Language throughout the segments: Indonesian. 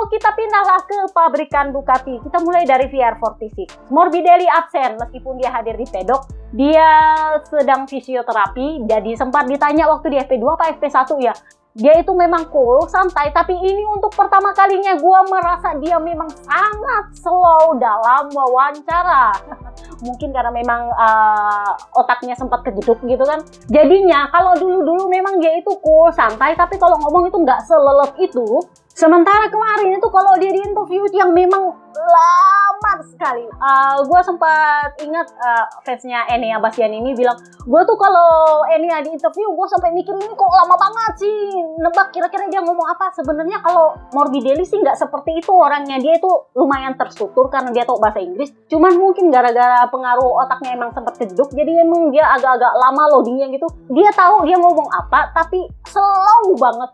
kita pindahlah ke pabrikan Ducati. Kita mulai dari VR46. Morbidelli absen meskipun dia hadir di pedok. Dia sedang fisioterapi. Jadi sempat ditanya waktu di FP2 apa FP1 ya. Dia itu memang cool, santai, tapi ini untuk pertama kalinya gue merasa dia memang sangat slow dalam wawancara. Mungkin karena memang otaknya sempat kejeduk gitu kan. Jadinya kalau dulu-dulu memang dia itu cool, santai, tapi kalau ngomong itu nggak selelep itu. Sementara kemarin itu kalau dia di interview yang memang lama sekali. Gue sempat ingat fansnya Enea Bastian ini bilang, gue tuh kalau Enea di interview gue sampai mikir ini kok lama banget sih, nebak kira-kira dia ngomong apa. Sebenarnya kalau Morbidelli sih nggak seperti itu orangnya. Dia itu lumayan terstruktur karena dia tahu bahasa Inggris. Cuman mungkin gara-gara pengaruh otaknya emang sempat kejeduk, jadi emang dia agak-agak lama loadingnya gitu. Dia tahu dia ngomong apa, tapi slow banget.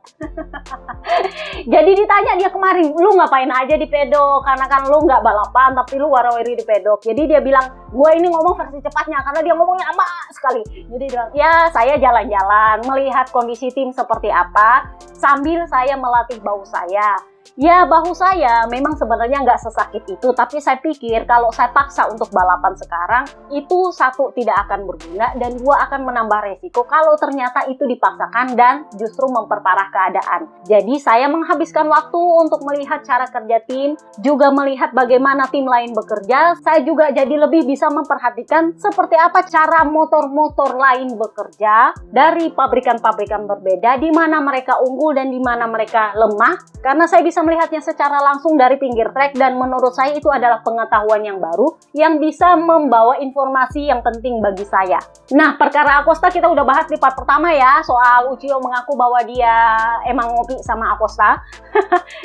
Jadi ditanya dia kemarin, lu ngapain aja di pedok? Karena kan lu nggak balapan, tapi lu warawiri di pedok. Jadi dia bilang, gue ini ngomong versi cepatnya, karena dia ngomongnya lama sekali. Jadi dia bilang, ya saya jalan-jalan, melihat kondisi tim seperti apa, sambil saya melatih bahu saya. Ya, bahu saya memang sebenarnya nggak sesakit itu, tapi saya pikir kalau saya paksa untuk balapan sekarang, itu satu tidak akan berguna dan dua akan menambah resiko kalau ternyata itu dipaksakan dan justru memperparah keadaan. Jadi saya menghabiskan waktu untuk melihat cara kerja tim, juga melihat bagaimana tim lain bekerja. Saya juga jadi lebih bisa memperhatikan seperti apa cara motor-motor lain bekerja dari pabrikan-pabrikan berbeda, di mana mereka unggul dan di mana mereka lemah, karena saya bisa melihatnya secara langsung dari pinggir trek dan menurut saya itu adalah pengetahuan yang baru yang bisa membawa informasi yang penting bagi saya. Nah, perkara Acosta kita udah bahas di part pertama ya, soal Uchiho mengaku bahwa dia emang ngopi sama Acosta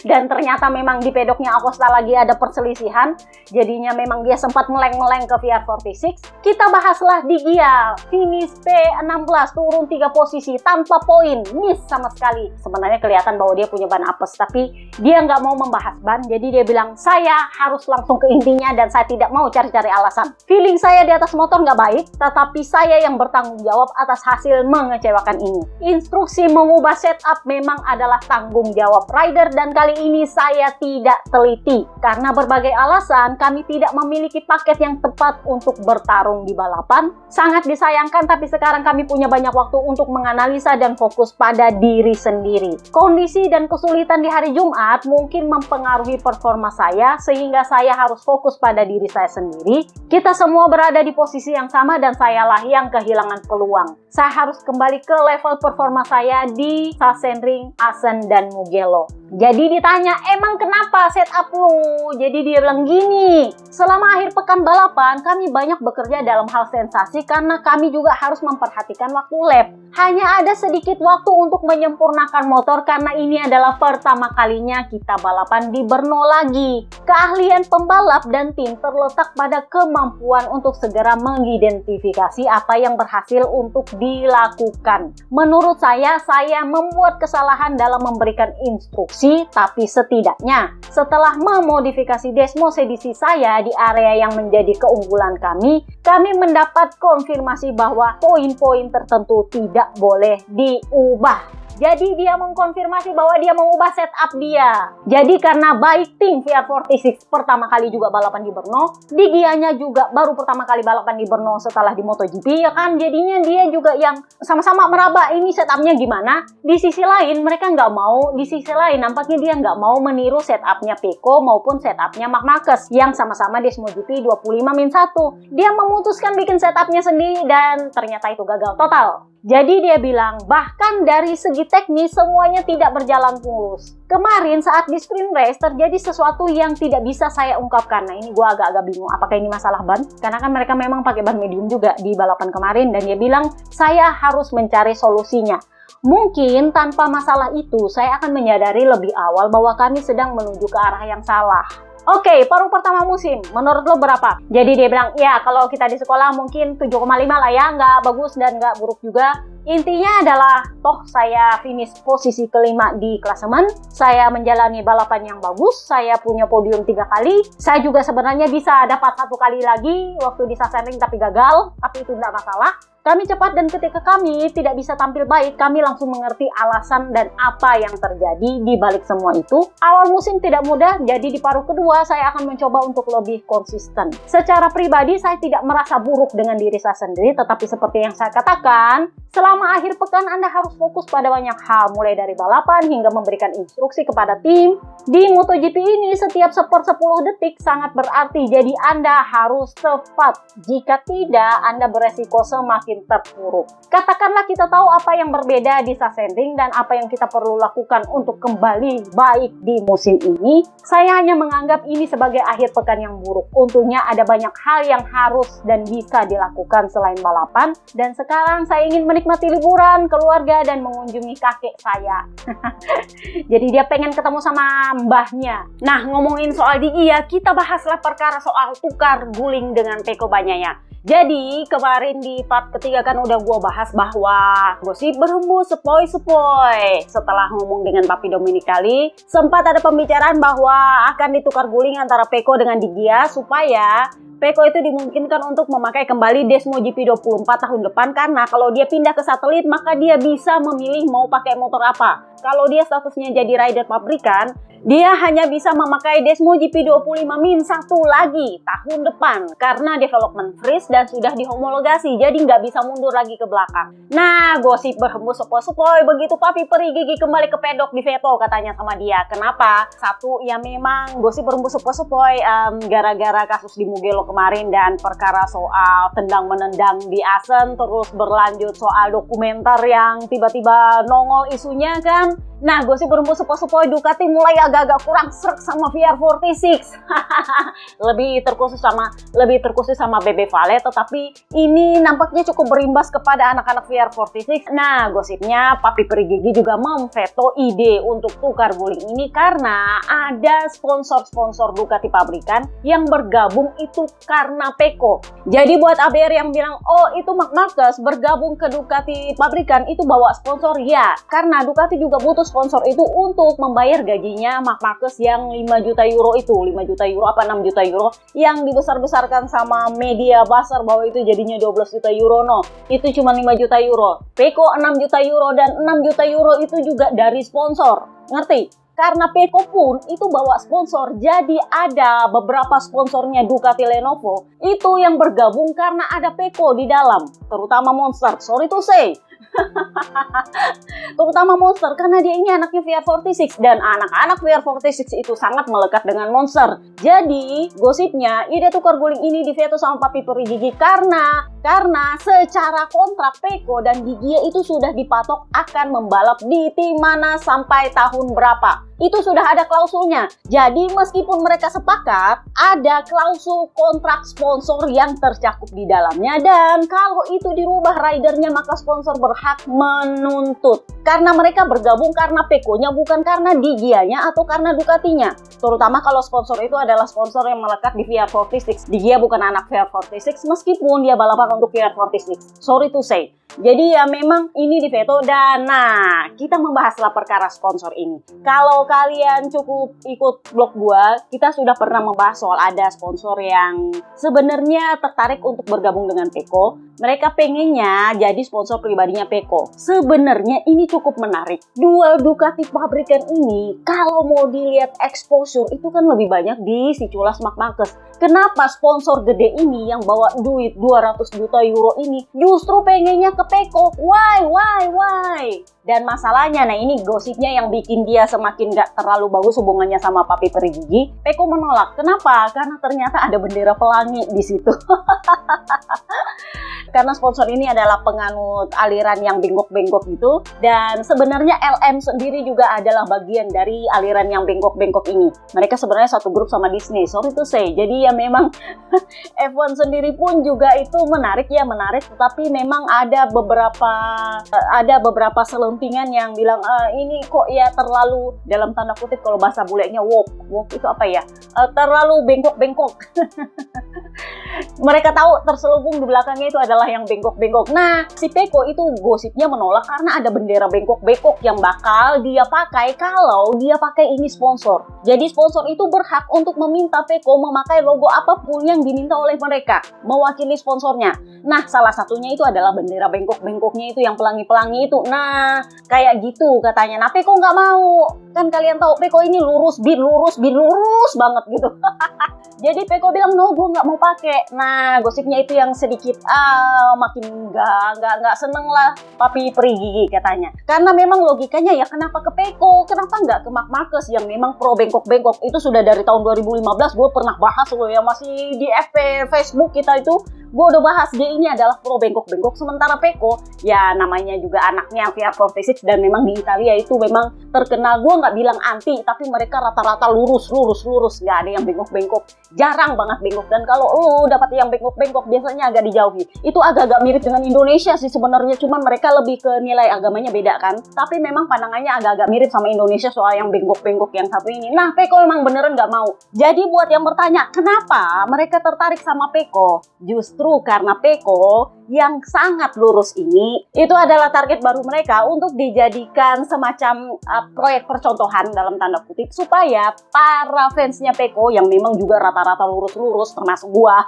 dan ternyata memang di pedoknya Acosta lagi ada perselisihan, jadinya memang dia sempat meleng-meleng ke VR46. Kita bahaslah di Gia, finish P16, turun 3 posisi tanpa poin, miss sama sekali. Sebenarnya kelihatan bahwa dia punya ban apes, tapi dia nggak mau membahas ban, jadi dia bilang, saya harus langsung ke intinya dan saya tidak mau cari-cari alasan. Feeling saya di atas motor nggak baik, tetapi saya yang bertanggung jawab atas hasil mengecewakan ini. Instruksi mengubah setup memang adalah tanggung jawab rider dan kali ini saya tidak teliti. Karena berbagai alasan, kami tidak memiliki paket yang tepat untuk bertarung di balapan. Sangat disayangkan, tapi sekarang kami punya banyak waktu untuk menganalisa dan fokus pada diri sendiri. Kondisi dan kesulitan di hari Jumat mungkin mempengaruhi performa saya sehingga saya harus fokus pada diri saya sendiri. Kita semua berada di posisi yang sama dan sayalah yang kehilangan peluang. Saya harus kembali ke level performa saya di Sachsenring, Assen, dan Mugello. Jadi ditanya, emang kenapa setup lu? Jadi dia bilang gini, selama akhir pekan balapan kami banyak bekerja dalam hal sensasi karena kami juga harus memperhatikan waktu lap. Hanya ada sedikit waktu untuk menyempurnakan motor karena ini adalah pertama kalinya kita balapan di Brno lagi. Keahlian pembalap dan tim terletak pada kemampuan untuk segera mengidentifikasi apa yang berhasil untuk dilakukan. Menurut saya membuat kesalahan dalam memberikan instruksi, tapi setidaknya setelah memodifikasi Desmos edisi saya di area yang menjadi keunggulan kami mendapat konfirmasi bahwa poin-poin tertentu tidak boleh diubah. Jadi dia mengkonfirmasi bahwa dia mengubah setup dia. Jadi karena baik tim VR46 pertama kali juga balapan di Brno, di Gianya juga baru pertama kali balapan di Brno setelah di MotoGP ya kan, jadinya dia juga yang sama-sama meraba ini setupnya gimana. Di sisi lain mereka nggak mau, di sisi lain nampaknya dia nggak mau meniru setupnya Pecco maupun setupnya Marc Marquez yang sama-sama di MotoGP 25-1. Dia memutuskan bikin setupnya sendiri dan ternyata itu gagal total. Jadi dia bilang, bahkan dari segi teknis semuanya tidak berjalan mulus. Kemarin saat di sprint race terjadi sesuatu yang tidak bisa saya ungkapkan. Nah ini gue agak-agak bingung, apakah ini masalah ban? Karena kan mereka memang pakai ban medium juga di balapan kemarin. Dan dia bilang, saya harus mencari solusinya. Mungkin tanpa masalah itu, saya akan menyadari lebih awal bahwa kami sedang menuju ke arah yang salah. Oke, paruh pertama musim, menurut lo berapa? Jadi dia bilang, ya kalau kita di sekolah mungkin 7,5 lah ya, nggak bagus dan nggak buruk juga. Intinya adalah, toh saya finish posisi kelima di klasemen, saya menjalani balapan yang bagus, saya punya podium 3 kali, saya juga sebenarnya bisa dapat 1 kali lagi waktu di Sachsenring tapi gagal, tapi itu tidak masalah. Kami cepat dan ketika kami tidak bisa tampil baik, kami langsung mengerti alasan dan apa yang terjadi di balik semua itu. Awal musim tidak mudah, jadi di paruh kedua saya akan mencoba untuk lebih konsisten. Secara pribadi saya tidak merasa buruk dengan diri saya sendiri, tetapi seperti yang saya katakan, selama akhir pekan Anda harus fokus pada banyak hal, mulai dari balapan hingga memberikan instruksi kepada tim. Di MotoGP ini setiap 10 detik sangat berarti, jadi Anda harus cepat. Jika tidak, Anda beresiko semakin terpuruk. Katakanlah kita tahu apa yang berbeda di Sachsenring dan apa yang kita perlu lakukan untuk kembali baik di musim ini. Saya hanya menganggap ini sebagai akhir pekan yang buruk. Untungnya ada banyak hal yang harus dan bisa dilakukan selain balapan. Dan sekarang saya ingin menikmati liburan, keluarga, dan mengunjungi kakek saya. Jadi dia pengen ketemu sama mbahnya. Nah, ngomongin soal Digi ya, kita bahaslah perkara soal tukar guling dengan Pecco Bagnaia. Jadi kemarin di part ketiga kan udah gue bahas bahwa gosip berhembus sepoi-sepoi. Setelah ngomong dengan Papi Domenicali, sempat ada pembicaraan bahwa akan ditukar guling antara Pecco dengan Di Gia supaya Pecco itu dimungkinkan untuk memakai kembali Desmo GP24 tahun depan, karena kalau dia pindah ke satelit maka dia bisa memilih mau pakai motor apa. Kalau dia statusnya jadi rider pabrikan, dia hanya bisa memakai Desmo GP25 min 1 lagi tahun depan karena development freeze dan sudah dihomologasi, jadi nggak bisa mundur lagi ke belakang. Nah, gosip berhembus sepoi-sepoi begitu Papi Peri Gigi kembali ke pedok di veto katanya sama dia. Kenapa? Satu, ya memang gosip berhembus sepoi-sepoi gara-gara kasus di Mugello kemarin dan perkara soal tendang-menendang di Assen, terus berlanjut soal dokumenter yang tiba-tiba nongol isunya kan. Nah, gosip berhembus sepoi-sepoi Ducati mulai agak-agak kurang srek sama VR46. lebih terkhusus sama Bebe Vale, tetapi ini nampaknya cukup berimbas kepada anak-anak VR46. Nah, gosipnya Papi Peri Gigi juga memveto ide untuk tukar guling ini karena ada sponsor-sponsor Ducati pabrikan yang bergabung itu karena Pecco. Jadi buat ABR yang bilang, oh itu Marc Marquez bergabung ke Ducati pabrikan itu bawa sponsor, ya karena Ducati juga butuh sponsor itu untuk membayar gajinya Marc Marquez yang 5 juta euro itu, 5 juta euro apa 6 juta euro yang dibesar-besarkan sama media buzzer bahwa itu jadinya 12 juta euro. No, itu cuma 5 juta euro. Pecco 6 juta euro dan 6 juta euro itu juga dari sponsor. Ngerti? Karena Pecco pun itu bawa sponsor, jadi ada beberapa sponsornya Ducati Lenovo itu yang bergabung karena ada Pecco di dalam, terutama Monster, sorry to say. Terutama Monster karena dia ini anaknya VR46 dan anak-anak VR46 itu sangat melekat dengan Monster. Jadi gosipnya ide tukar guling ini diveto sama Papi Peri Gigi karena secara kontrak Pecco dan Di Gia itu sudah dipatok akan membalap di tim mana sampai tahun berapa. Itu sudah ada klausulnya. Jadi meskipun mereka sepakat, ada klausul kontrak sponsor yang tercakup di dalamnya, dan kalau itu dirubah ridernya maka sponsor berhak menuntut. Karena mereka bergabung karena Pecco-nya, bukan karena Di Gia-nya atau karena Ducatinya. Terutama kalau sponsor itu adalah sponsor yang melekat di VR46. Di Gia bukan anak VR46 meskipun dia balapan untuk VR46. Sorry to say. Jadi ya memang ini diveto. Dan nah, kita membahaslah perkara sponsor ini. Kalau kalian cukup ikut blog gua, kita sudah pernah membahas soal ada sponsor yang sebenarnya tertarik untuk bergabung dengan Pecco. Mereka pengennya jadi sponsor pribadinya Pecco. Sebenarnya ini cukup menarik. Dua Ducati pabrikan ini kalau mau dilihat exposure itu kan lebih banyak di si Culas Marc Marquez. Kenapa sponsor gede ini yang bawa duit 200 juta euro ini justru pengennya ke Pecco? Why? Dan masalahnya, nah ini gosipnya yang bikin dia semakin gak terlalu bagus hubungannya sama Papi Peri Gigi. Pecco menolak. Kenapa? Karena ternyata ada bendera pelangi di situ. Karena sponsor ini adalah penganut aliran yang bengkok-bengkok gitu. Dan sebenarnya LM sendiri juga adalah bagian dari aliran yang bengkok-bengkok ini. Mereka sebenarnya satu grup sama Disney, sorry to say. Jadi ya memang F1 sendiri pun juga itu menarik, tetapi memang ada beberapa selentingan yang bilang ini kok ya terlalu, dalam tanda kutip kalau bahasa bulenya, woke itu apa ya, terlalu bengkok-bengkok. Mereka tahu terselubung di belakangnya itu adalah yang bengkok-bengkok. Nah, si Peko itu gosipnya menolak karena ada bendera bengkok-bengkok yang bakal dia pakai kalau dia pakai ini sponsor. Jadi sponsor itu berhak untuk meminta Peko memakai logo apapun yang diminta oleh mereka mewakili sponsornya. Nah, salah satunya itu adalah bendera bengkok-bengkoknya itu yang pelangi-pelangi itu. Nah, kayak gitu katanya. Nah, Peko nggak mau. Kan kalian tahu Peko ini lurus banget gitu. Jadi Peko bilang, no, gue nggak mau pakai. Nah, gosipnya itu yang sedikit makin nggak seneng lah Papi Peri Gigi katanya. Karena memang logikanya ya kenapa ke Peko, kenapa nggak ke Marc Marquez yang memang pro bengkok-bengkok. Itu sudah dari tahun 2015 gue pernah bahas loh ya, masih di FB Facebook kita itu. Gue udah bahas dia ini adalah pro bengkok-bengkok, sementara Peko ya namanya juga anaknya VR46 dan memang di Italia itu memang terkenal, gue nggak bilang anti, tapi mereka rata-rata lurus, nggak ada yang bengkok-bengkok, jarang banget bengkok. Dan kalau lu dapat yang bengkok-bengkok biasanya agak dijauhi. Itu agak-agak mirip dengan Indonesia sih sebenarnya, cuman mereka lebih ke nilai agamanya beda kan, tapi memang pandangannya agak-agak mirip sama Indonesia soal yang bengkok-bengkok yang satu ini. Nah, Peko memang beneran nggak mau. Jadi buat yang bertanya kenapa mereka tertarik sama Peko, justru karena Peko yang sangat lurus ini itu adalah target baru mereka untuk dijadikan semacam proyek percontohan dalam tanda kutip supaya para fansnya Peko yang memang juga rata-rata lurus termasuk gua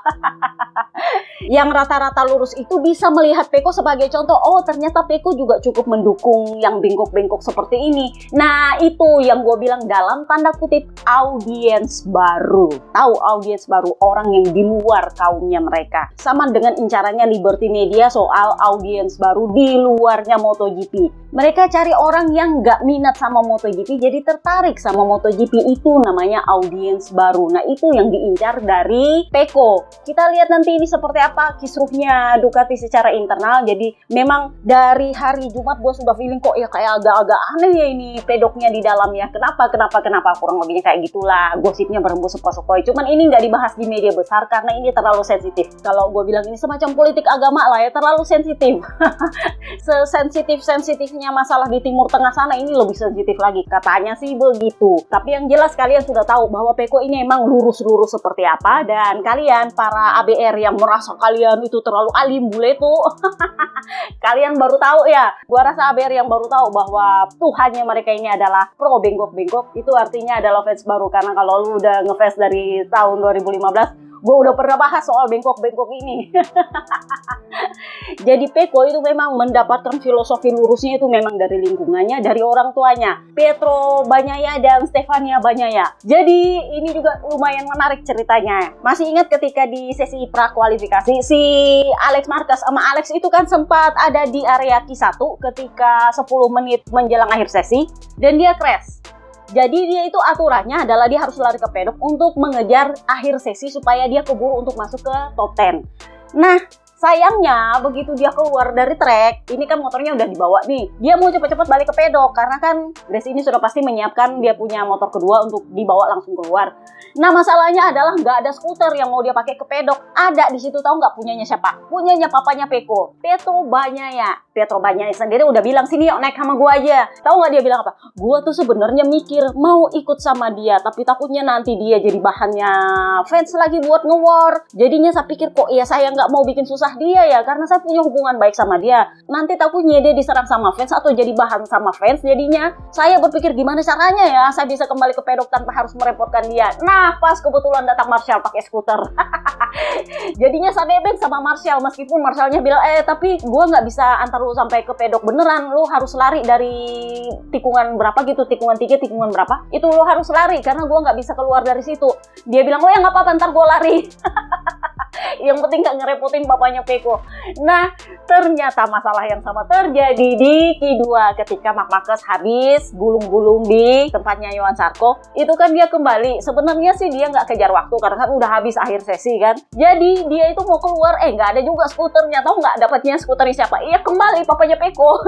yang rata-rata lurus itu bisa melihat Peko sebagai contoh. Oh, ternyata Peko juga cukup mendukung yang bengkok-bengkok seperti ini. Nah, itu yang gua bilang dalam tanda kutip audiens baru. Tahu audiens baru, orang yang di luar kaumnya mereka. Sama dengan incarannya Liberty Media soal audiens baru di luarnya MotoGP. Mereka cari orang yang nggak minat sama MotoGP jadi tertarik sama MotoGP, itu namanya audiens baru. Nah, itu yang diincar dari Peko. Kita lihat nanti ini seperti apa kisruhnya Ducati secara internal. Jadi memang dari hari Jumat gue sudah feeling kok ya kayak agak-agak aneh ya ini pedoknya di dalam ya. Kenapa kurang lebihnya kayak gitulah, gosipnya berembus sepoi-sepoi. Cuman ini nggak dibahas di media besar karena ini terlalu sensitif. Kalau gue bilang ini semacam politik agama lah ya, terlalu sensitif. Sesensitif-sensitifnya masalah di Timur Tengah sana, ini lebih sensitif lagi, katanya sih begitu. Tapi yang jelas kalian sudah tahu bahwa Peko ini emang lurus seperti apa. Dan kalian para ABR yang merasa kalian itu terlalu alim bule tuh kalian baru tahu ya. Gua rasa ABR yang baru tahu bahwa Tuhannya mereka ini adalah pro bengkok-bengkok. Itu artinya adalah fans baru, karena kalau lu udah ngefans dari tahun 2015, gue udah pernah bahas soal bengkok-bengkok ini. Jadi Peko itu memang mendapatkan filosofi lurusnya itu memang dari lingkungannya, dari orang tuanya, Pietro Bagnaia dan Stefania Bagnaia. Jadi ini juga lumayan menarik ceritanya. Masih ingat ketika di sesi pra-kualifikasi, si Alex Marquez sama Alex itu kan sempat ada di area Q1 ketika 10 menit menjelang akhir sesi, dan dia crash. Jadi dia itu aturannya adalah dia harus lari ke pedok untuk mengejar akhir sesi supaya dia keburu untuk masuk ke top 10. Nah, sayangnya begitu dia keluar dari track, ini kan motornya udah dibawa nih. Dia mau cepet-cepet balik ke pedok karena kan Gres ini sudah pasti menyiapkan dia punya motor kedua untuk dibawa langsung keluar. Nah, masalahnya adalah nggak ada skuter yang mau dia pakai ke pedok. Ada di situ, tahu nggak punyanya siapa? Punyanya papanya Peko, Pietro Bagnaia. Pietro Bagnaia sendiri udah bilang, sini yuk naik sama gua aja. Tahu nggak dia bilang apa? Gua tuh sebenarnya mikir mau ikut sama dia, tapi takutnya nanti dia jadi bahannya fans lagi buat nge-war. Jadinya saya pikir kok ya saya nggak mau bikin susah dia ya, karena saya punya hubungan baik sama dia. Nanti takutnya dia diserang sama fans atau jadi bahan sama fans. Jadinya saya berpikir gimana caranya ya saya bisa kembali ke pedok tanpa harus merepotkan dia. Nah, pas kebetulan datang Marshall pakai skuter. Jadinya saya nebeng sama Marshall, meskipun Marshallnya bilang tapi gue nggak bisa antar lu sampai ke pedok beneran, lu harus lari dari tikungan berapa gitu, tikungan 3, tikungan berapa itu lu harus lari karena gue nggak bisa keluar dari situ. Dia bilang, oh ya nggak apa-apa, ntar gue lari. Yang penting gak ngerepotin papanya Peko. Nah, ternyata masalah yang sama terjadi di Q2 ketika Marc Marquez habis gulung-gulung di tempatnya Johan Zarco. Itu kan dia kembali. Sebenarnya sih dia nggak kejar waktu karena kan udah habis akhir sesi kan. Jadi dia itu mau keluar, nggak ada juga skuternya. Tahu nggak dapatnya skuternya siapa? Iya, kembali papanya Peko.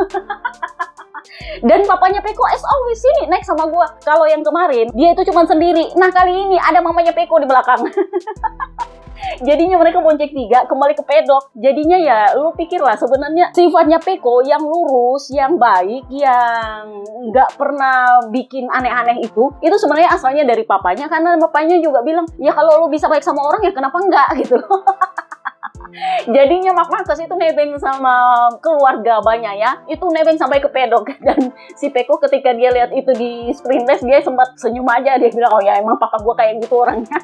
Dan papanya Peko as always sini naik sama gua. Kalau yang kemarin dia itu cuma sendiri. Nah, kali ini ada mamanya Peko di belakang. Jadinya mereka bonceng 3 kembali ke pedok. Jadinya ya lu pikirlah sebenarnya sifatnya Peko yang lurus, yang baik, yang nggak pernah bikin aneh-aneh itu sebenarnya asalnya dari papanya, karena papanya juga bilang ya kalau lu bisa baik sama orang ya kenapa enggak gitu. Jadinya Marcus itu nebeng sama keluarga banyak ya, itu nebeng sampai ke pedok. Dan si Peko ketika dia lihat itu di sprint race dia sempat senyum aja, dia bilang oh ya emang papa gue kayak gitu orangnya.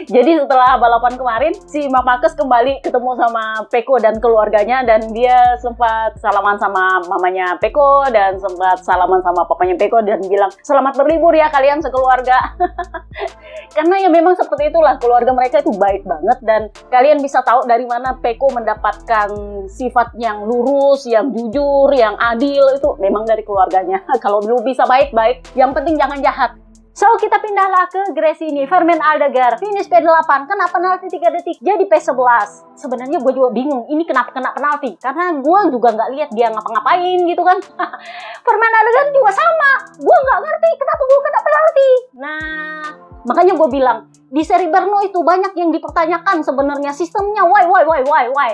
Jadi setelah balapan kemarin, si Marcus kembali ketemu sama Peko dan keluarganya, dan dia sempat salaman sama mamanya Peko dan sempat salaman sama papanya Peko dan bilang selamat berlibur ya kalian sekeluarga. Karena ya memang seperti itulah, keluarga mereka itu baik banget, dan kalian bisa tahu dari mana Peko mendapatkan sifat yang lurus, yang jujur, yang adil, itu memang dari keluarganya. Kalau lu bisa baik-baik, yang penting jangan jahat. So, kita pindahlah ke race ini. Fermin Aldegar, finish P8, kena penalti 3 detik, jadi P11. Sebenarnya gue juga bingung, ini kenapa kena penalti? Karena gue juga nggak lihat dia ngapa-ngapain gitu kan. Fermin Aldegar juga sama, gue nggak ngerti kenapa gue kena penalti. Nah, makanya gue bilang, di seri Brno itu banyak yang dipertanyakan sebenarnya sistemnya, why.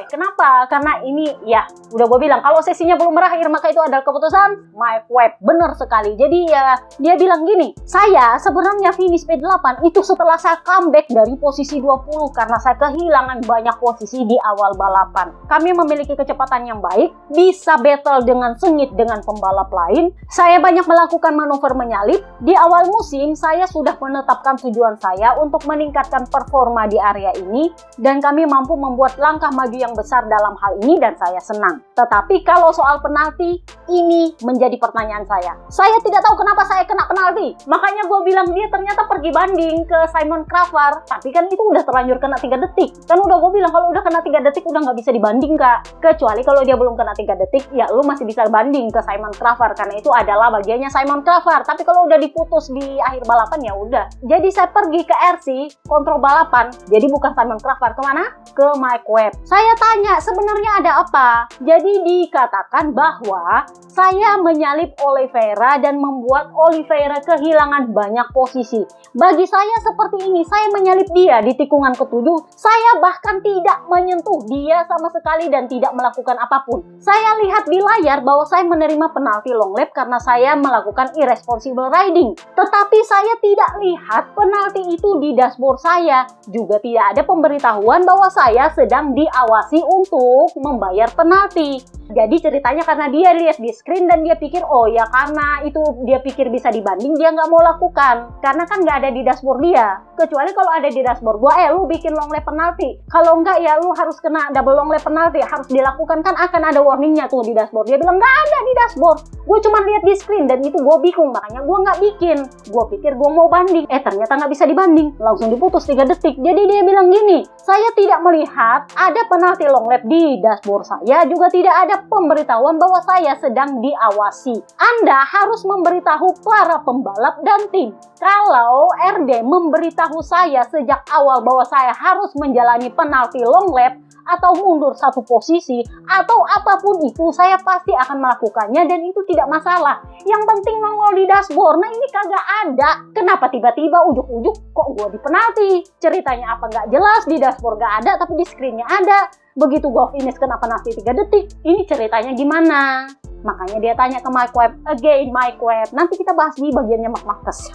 Kenapa? Karena ini ya, udah gue bilang, kalau sesinya belum berakhir, maka itu adalah keputusan Mike Webb. Bener sekali. Jadi ya, dia bilang gini, saya sebenarnya finish P8 itu setelah saya comeback dari posisi 20, karena saya kehilangan banyak posisi di awal balapan. Kami memiliki kecepatan yang baik, bisa battle dengan sengit dengan pembalap lain. Saya banyak melakukan manuver menyalip. Di awal musim, saya sudah menetapkan tujuan saya untuk meningkatkan performa di area ini, dan kami mampu membuat langkah maju yang besar dalam hal ini, dan saya senang. Tetapi kalau soal penalti, ini menjadi pertanyaan saya. Saya tidak tahu kenapa saya kena penalti. Makanya gue bilang dia ternyata pergi banding ke Simon Cravar, tapi kan itu udah terlanjur kena 3 detik. Kan udah gue bilang kalau udah kena 3 detik udah nggak bisa dibanding, Kak. Kecuali kalau dia belum kena 3 detik, ya lu masih bisa banding ke Simon Cravar, karena itu adalah bagiannya Simon Cravar. Tapi kalau udah diputus di akhir balapan ya udah. Jadi saya pergi ke RC kontrol balapan, jadi bukan Simon Cravar, kemana? Ke Mike Webb. Saya tanya sebenarnya ada apa? Jadi dikatakan bahwa saya menyalip Oliveira dan membuat Oliveira kehilangan banyak posisi. Bagi saya seperti ini, saya menyalip dia di tikungan ke-7, saya bahkan tidak menyentuh dia sama sekali dan tidak melakukan apapun. Saya lihat di layar bahwa saya menerima penalti long lap karena saya melakukan irresponsible riding. Tetapi saya tidak lihat penalti itu di dashboard saya. Juga tidak ada pemberitahuan bahwa saya sedang diawasi untuk membayar penalti. Jadi ceritanya karena dia lihat di screen dan dia pikir oh ya karena itu dia pikir bisa dibanding, dia nggak mau lakukan karena kan nggak ada di dashboard dia. Kecuali kalau ada di dashboard gua, lu bikin long lap penalti, kalau nggak ya lu harus kena double long lap penalti, harus dilakukan, kan akan ada warningnya tuh di dashboard. Dia bilang nggak ada di dashboard, gue cuma lihat di screen, dan itu gue bingung, makanya gue nggak bikin. Gue pikir gue mau banding, ternyata nggak bisa dibanding, langsung diputus 3 detik. Jadi dia bilang gini, saya tidak melihat ada penalti long lap di dashboard saya, juga tidak ada pemberitahuan bahwa saya sedang diawasi. Anda harus memberitahu para pembalap dan tim. Kalau RD memberitahu saya sejak awal bahwa saya harus menjalani penalti long lap atau mundur 1 posisi atau apapun itu, saya pasti akan melakukannya dan itu tidak masalah. Yang penting nongol di dashboard. Nah ini kagak ada. Kenapa tiba-tiba ujuk-ujuk kok gue di penalti? Ceritanya apa nggak jelas, di dashboard nggak ada tapi di screennya ada. Begitu gue finish kena penalti 3 detik. Ini ceritanya gimana? Makanya dia tanya ke Mike Webb, again Mike Webb. Nanti kita bahas di bagiannya Marcus.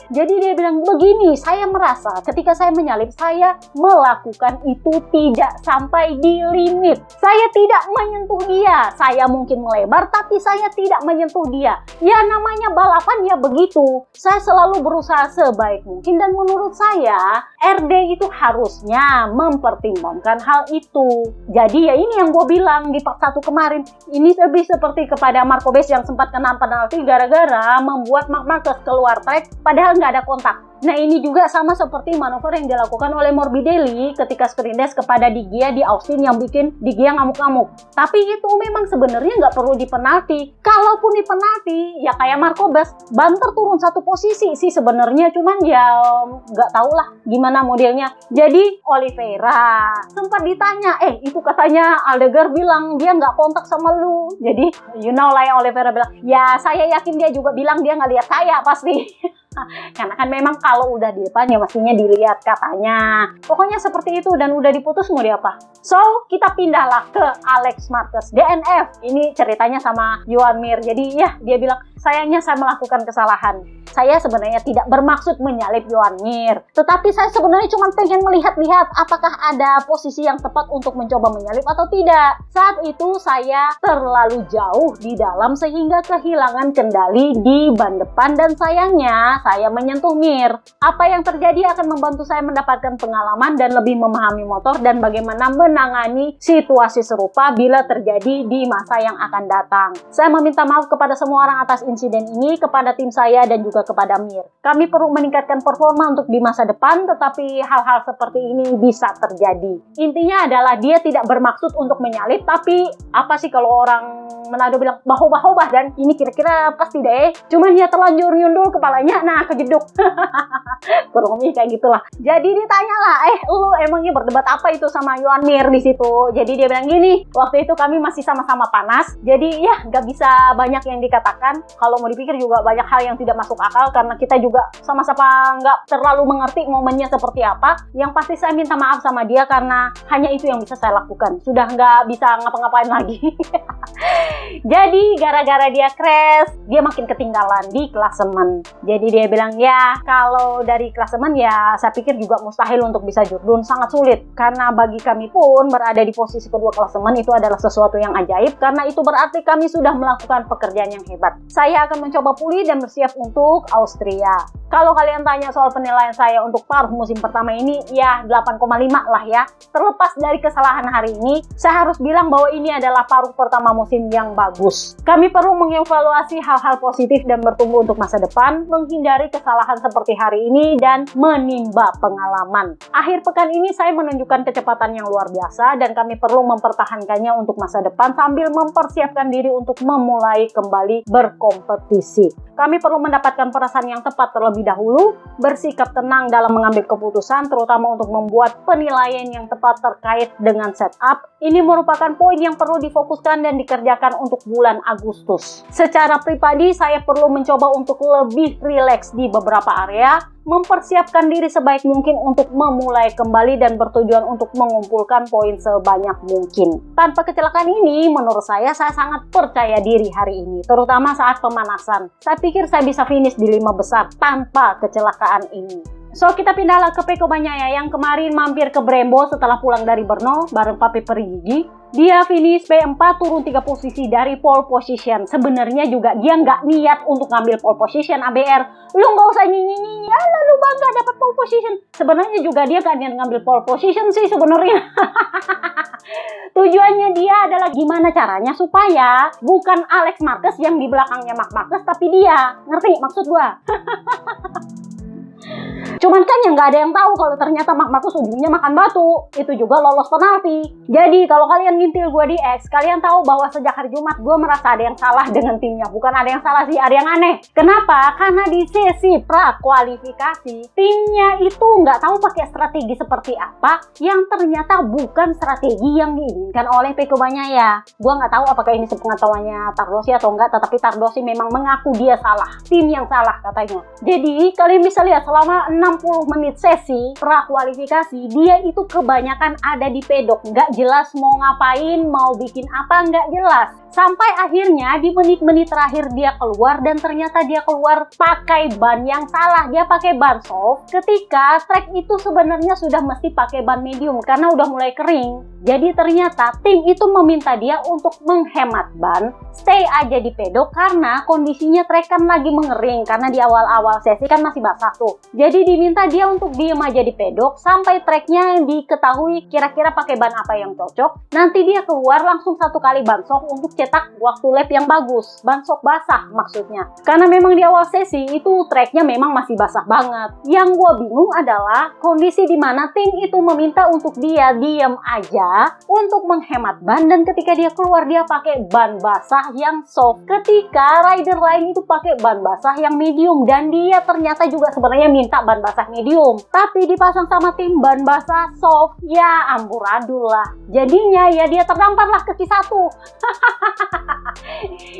Jadi dia bilang begini, saya merasa ketika saya menyalip, saya melakukan itu tidak sampai di limit. Saya tidak menyentuh dia. Saya mungkin melebar, tapi saya tidak menyentuh dia. Ya namanya balapan ya begitu. Saya selalu berusaha sebaik mungkin, dan menurut saya, RD itu harusnya mempertimbangkan hal itu. Jadi ya ini yang gue bilang di part 1 kemarin. Ini lebih seperti kepada Marco Bes yang sempat kena penalti gara-gara membuat Marcus keluar track, padahal nggak ada kontak. Nah ini juga sama seperti manuver yang dilakukan oleh Morbidelli ketika sprint race kepada Di Gia di Austin yang bikin Di Gia ngamuk-ngamuk. Tapi itu memang sebenarnya nggak perlu dipenalti. Kalaupun dipenalti, ya kayak Marco Bes, banter turun 1 posisi sih sebenarnya, cuman ya nggak tahu lah gimana modelnya. Jadi Oliveira sempat ditanya, itu katanya Aldegar bilang dia nggak kontak sama lu. Jadi you know lah yang Oliveira bilang, ya saya yakin dia juga bilang dia nggak lihat saya pasti. Karena kan memang kalau udah di depan ya mestinya dilihat katanya. Pokoknya seperti itu dan udah diputus mau diapa. So, kita pindahlah ke Alex Marquez, DNF. Ini ceritanya sama Joan Mir. Jadi ya, dia bilang, sayangnya saya melakukan kesalahan. Saya sebenarnya tidak bermaksud menyalip Joan Mir. Tetapi saya sebenarnya cuma pengen melihat-lihat apakah ada posisi yang tepat untuk mencoba menyalip atau tidak. Saat itu saya terlalu jauh di dalam sehingga kehilangan kendali di ban depan dan sayangnya saya menyentuh Mir. Apa yang terjadi akan membantu saya mendapatkan pengalaman dan lebih memahami motor dan bagaimana menangani situasi serupa bila terjadi di masa yang akan datang. Saya meminta maaf kepada semua orang atas insiden ini, kepada tim saya dan juga kepada Mir. Kami perlu meningkatkan performa untuk di masa depan, tetapi hal-hal seperti ini bisa terjadi. Intinya adalah dia tidak bermaksud untuk menyalip, tapi apa sih kalau orang Manado bilang bahu-bahu dan ini kira-kira pasti deh. Cuman dia terlanjur nyundul kepalanya, nah kejeduk. Kurang lebih kayak gitulah. Jadi ditanya lah, lu emangnya berdebat apa itu sama Joan Mir di situ? Jadi dia bilang gini, waktu itu kami masih sama-sama panas. Jadi ya nggak bisa banyak yang dikatakan. Kalau mau dipikir juga banyak hal yang tidak masuk akal karena kita juga sama-sama nggak terlalu mengerti momennya seperti apa. Yang pasti saya minta maaf sama dia karena hanya itu yang bisa saya lakukan. Sudah nggak bisa ngapa-ngapain lagi. Jadi gara-gara dia crash, dia makin ketinggalan di klasemen. Jadi dia bilang ya kalau dari klasemen ya saya pikir juga mustahil untuk bisa jurdun, sangat sulit. Karena bagi kami pun berada di posisi kedua klasemen itu adalah sesuatu yang ajaib karena itu berarti kami sudah melakukan pekerjaan yang hebat. Saya akan mencoba pulih dan bersiap untuk Austria. Kalau kalian tanya soal penilaian saya untuk paruh musim pertama ini, ya 8,5 lah ya. Terlepas dari kesalahan hari ini, saya harus bilang bahwa ini adalah paruh pertama musim yang bagus. Kami perlu mengevaluasi hal-hal positif dan bertumbuh untuk masa depan, menghindari kesalahan seperti hari ini, dan menimba pengalaman. Akhir pekan ini saya menunjukkan kecepatan yang luar biasa dan kami perlu mempertahankannya untuk masa depan sambil mempersiapkan diri untuk memulai kembali berkompetisi. Kami perlu mendapatkan perasaan yang tepat terlebih dahulu, bersikap tenang dalam mengambil keputusan, terutama untuk membuat penilaian yang tepat terkait dengan setup. Ini merupakan poin yang perlu difokuskan dan dikerjakan untuk bulan Agustus. Secara pribadi, saya perlu mencoba untuk lebih rileks di beberapa area, mempersiapkan diri sebaik mungkin untuk memulai kembali dan bertujuan untuk mengumpulkan poin sebanyak mungkin. Tanpa kecelakaan ini, menurut saya sangat percaya diri hari ini, terutama saat pemanasan. Saya pikir saya bisa finish di 5 besar tanpa kecelakaan ini. So, kita pindahlah ke Pecco Bagnaia yang kemarin mampir ke Brembo setelah pulang dari Brno bareng Papi Perigi. Dia finish P4 turun 3 posisi dari pole position. Sebenarnya juga dia nggak niat untuk ngambil pole position ABR. Lu nggak usah nyinyi-nyinyi, lu bangga dapat pole position. Sebenarnya juga dia nggak niat ngambil pole position sih sebenarnya. Tujuannya dia adalah gimana caranya supaya bukan Alex Marquez yang di belakangnya Marc Marquez, tapi dia. Ngerti maksud gua? Cuman kan yang nggak ada yang tahu kalau ternyata Marc Marquez ujungnya makan batu. Itu juga lolos penalti. Jadi kalau kalian ngintil gue di X, kalian tahu bahwa sejak hari Jumat gue merasa ada yang salah dengan timnya. Bukan ada yang salah sih, ada yang aneh. Kenapa? Karena di sesi pra-kualifikasi, timnya itu nggak tahu pakai strategi seperti apa yang ternyata bukan strategi yang diinginkan oleh Pecco Bagnaia. Gue nggak tahu apakah ini sepengetahuannya Tardosi atau enggak, tetapi Tardosi memang mengaku dia salah. Tim yang salah katanya. Jadi kalian bisa lihat selama 60 menit sesi pra-kualifikasi, dia itu kebanyakan ada di pedok, nggak jelas mau ngapain, mau bikin apa, nggak jelas. Sampai akhirnya di menit-menit terakhir dia keluar dan ternyata dia keluar pakai ban yang salah. Dia pakai ban soft ketika track itu sebenarnya sudah mesti pakai ban medium karena udah mulai kering. Jadi ternyata tim itu meminta dia untuk menghemat ban, stay aja di pedok karena kondisinya track kan lagi mengering karena di awal-awal sesi kan masih basah tuh. Jadi diminta dia untuk diem aja di pedok sampai tracknya diketahui kira-kira pakai ban apa yang cocok. Nanti dia keluar langsung 1 kali ban soft untuk cetak waktu lap yang bagus, ban soft basah maksudnya. Karena memang di awal sesi itu tracknya memang masih basah banget. Yang gue bingung adalah kondisi dimana tim itu meminta untuk dia diem aja untuk menghemat ban dan ketika dia keluar dia pakai ban basah yang soft. Ketika rider lain itu pakai ban basah yang medium dan dia ternyata juga sebenarnya minta ban basah medium. Tapi dipasang sama tim ban basah soft, ya amburadul lah. Jadinya ya dia terdampar lah ke Q1.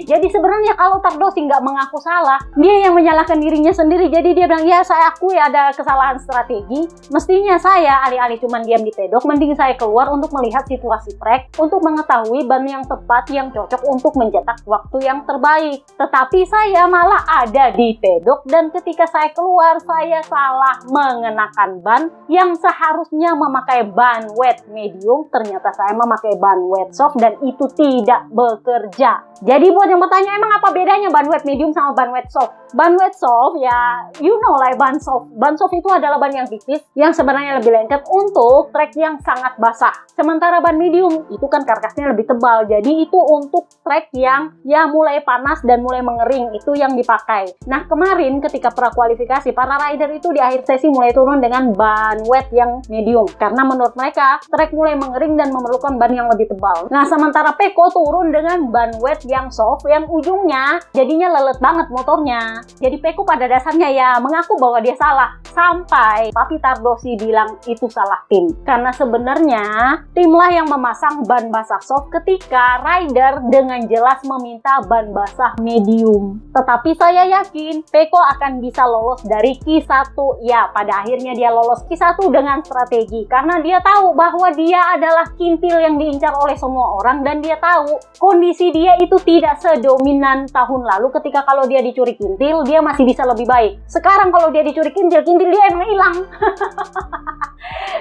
Jadi sebenarnya kalau Tardosi nggak mengaku salah, dia yang menyalahkan dirinya sendiri. Jadi dia bilang, ya saya akui ada kesalahan strategi. Mestinya saya alih-alih cuman diam di pedok, mending saya keluar untuk melihat situasi track, untuk mengetahui ban yang tepat, yang cocok untuk mencetak waktu yang terbaik. Tetapi saya malah ada di pedok, dan ketika saya keluar, saya salah mengenakan ban yang seharusnya memakai ban wet medium. Ternyata saya memakai ban wet soft, dan itu tidak bekerja. Jadi buat yang bertanya, emang apa bedanya ban wet medium sama ban wet soft? Ban wet soft ya, you know lah, ban soft. Ban soft itu adalah ban yang tipis, yang sebenarnya lebih lengket untuk trek yang sangat basah. Sementara ban medium itu kan karkasnya lebih tebal, jadi itu untuk trek yang ya mulai panas dan mulai mengering, itu yang dipakai. Nah kemarin ketika prakualifikasi, para rider itu di akhir sesi mulai turun dengan ban wet yang medium, karena menurut mereka trek mulai mengering dan memerlukan ban yang lebih tebal. Nah sementara Pecco turun dengan ban wet yang soft, yang ujungnya jadinya lelet banget motornya. Jadi Pecco pada dasarnya ya mengaku bahwa dia salah, sampai Papi Tardosi bilang itu salah tim. Karena sebenarnya timlah yang memasang ban basah soft ketika rider dengan jelas meminta ban basah medium. Tetapi saya yakin Pecco akan bisa lolos dari Q1. Ya pada akhirnya dia lolos Q1 dengan strategi, karena dia tahu bahwa dia adalah kintil yang diincar oleh semua orang, dan dia tahu kondisi dia itu tidak sedominan tahun lalu ketika kalau dia dicuri kintil dia masih bisa lebih baik. Sekarang kalau dia dicuri kintil dia emang hilang.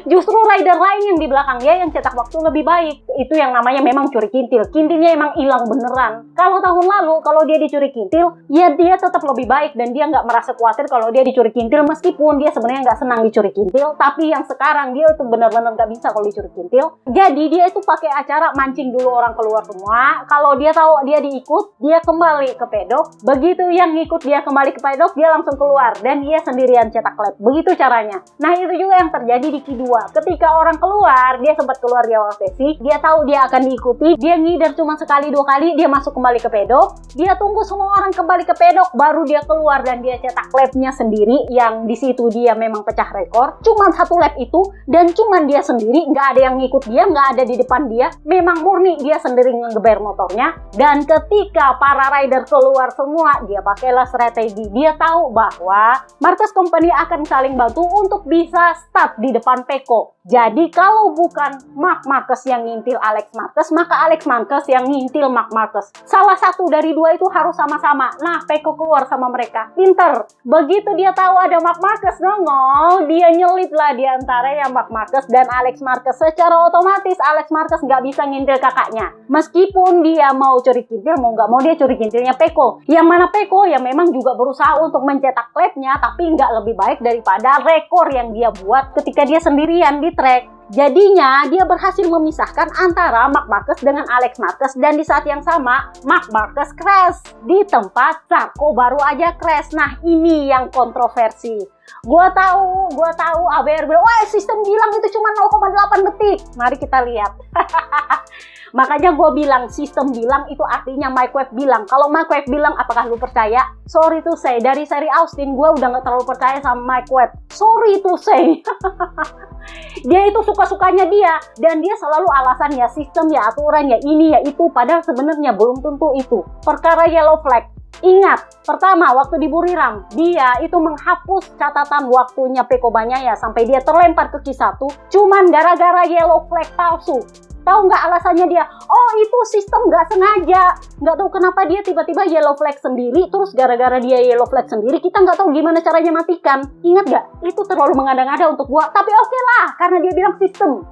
Justru rider lain yang di belakang dia yang cetak waktu lebih baik. Itu yang namanya memang curi kintil. Kintilnya emang hilang beneran. Kalau tahun lalu kalau dia dicuri kintil, ya dia tetap lebih baik dan dia nggak merasa khawatir kalau dia dicuri kintil, meskipun dia sebenarnya nggak senang dicuri kintil. Tapi yang sekarang dia itu benar-benar nggak bisa kalau dicuri kintil. Jadi dia itu pakai acara mancing dulu orang keluar semua. Kalau dia tahu dia diikut, dia kembali ke pedok. Begitu yang ngikut dia kembali ke pedok, dia langsung keluar dan dia sendirian cetak lap. Begitu caranya. Nah itu juga yang terjadi di Q2. Ketika orang keluar, dia sempat keluar di awal sesi, dia tahu dia akan diikuti, dia ngider cuma sekali dua kali, dia masuk kembali ke pedok, dia tunggu semua orang kembali ke pedok, baru dia keluar dan dia cetak lapnya sendiri, yang di situ dia memang pecah rekor. Cuman satu lap itu, dan cuman dia sendiri, nggak ada yang ngikut dia, nggak ada di depan dia, memang murni dia sendiri ngegeber motornya. Dan ketika para rider keluar semua, dia pakailah strategi. Dia tahu bahwa Marquez Company akan saling bantu untuk bisa start di depan Pecco. Jadi kalau bukan Marc Marquez yang ngintil Alex Marquez, maka Alex Marquez yang ngintil Marc Marquez. Salah satu dari dua itu harus sama-sama. Nah, Pecco keluar sama mereka. Pinter. Begitu dia tahu ada Marc Marquez nongol, dia nyelip lah di antara yang Marc Marquez dan Alex Marquez. Secara otomatis Alex Marquez nggak bisa ngintil kakaknya. Meskipun dia mau curi kintil, mau nggak mau dia curi kintilnya Pecco. Yang mana Pecco yang memang juga berusaha untuk mencetak lapnya, tapi nggak lebih baik daripada rekor yang dia buat ketika dia sendirian di track. Jadinya dia berhasil memisahkan antara Marc Marquez dengan Alex Marquez, dan di saat yang sama Marc Marquez crash di tempat Zarco baru aja crash. Nah ini yang kontroversi. Gua tahu ABR bilang, wah sistem bilang itu cuma 0,8 detik. Mari kita lihat. Makanya gue bilang sistem bilang itu artinya Mike Webb bilang. Kalau Mike Webb bilang, apakah lu percaya? Sorry to say, dari seri Austin gue udah gak terlalu percaya sama Mike Webb. Sorry to say. Dia itu suka-sukanya dia, dan dia selalu alasan ya sistem, ya aturan, ya ini, ya itu. Padahal sebenarnya belum tentu itu. Perkara yellow flag. Ingat, pertama waktu di Buriram, dia itu menghapus catatan waktunya Pecco Bagnaia sampai dia terlempar ke Q1 cuman gara-gara yellow flag palsu. Tahu nggak alasannya dia? Oh itu sistem nggak sengaja. Nggak tahu kenapa dia tiba-tiba yellow flag sendiri, terus gara-gara dia yellow flag sendiri, kita nggak tahu gimana caranya matikan. Ingat nggak? Itu terlalu mengada-ngada untuk gua. Tapi oke lah, karena dia bilang sistem.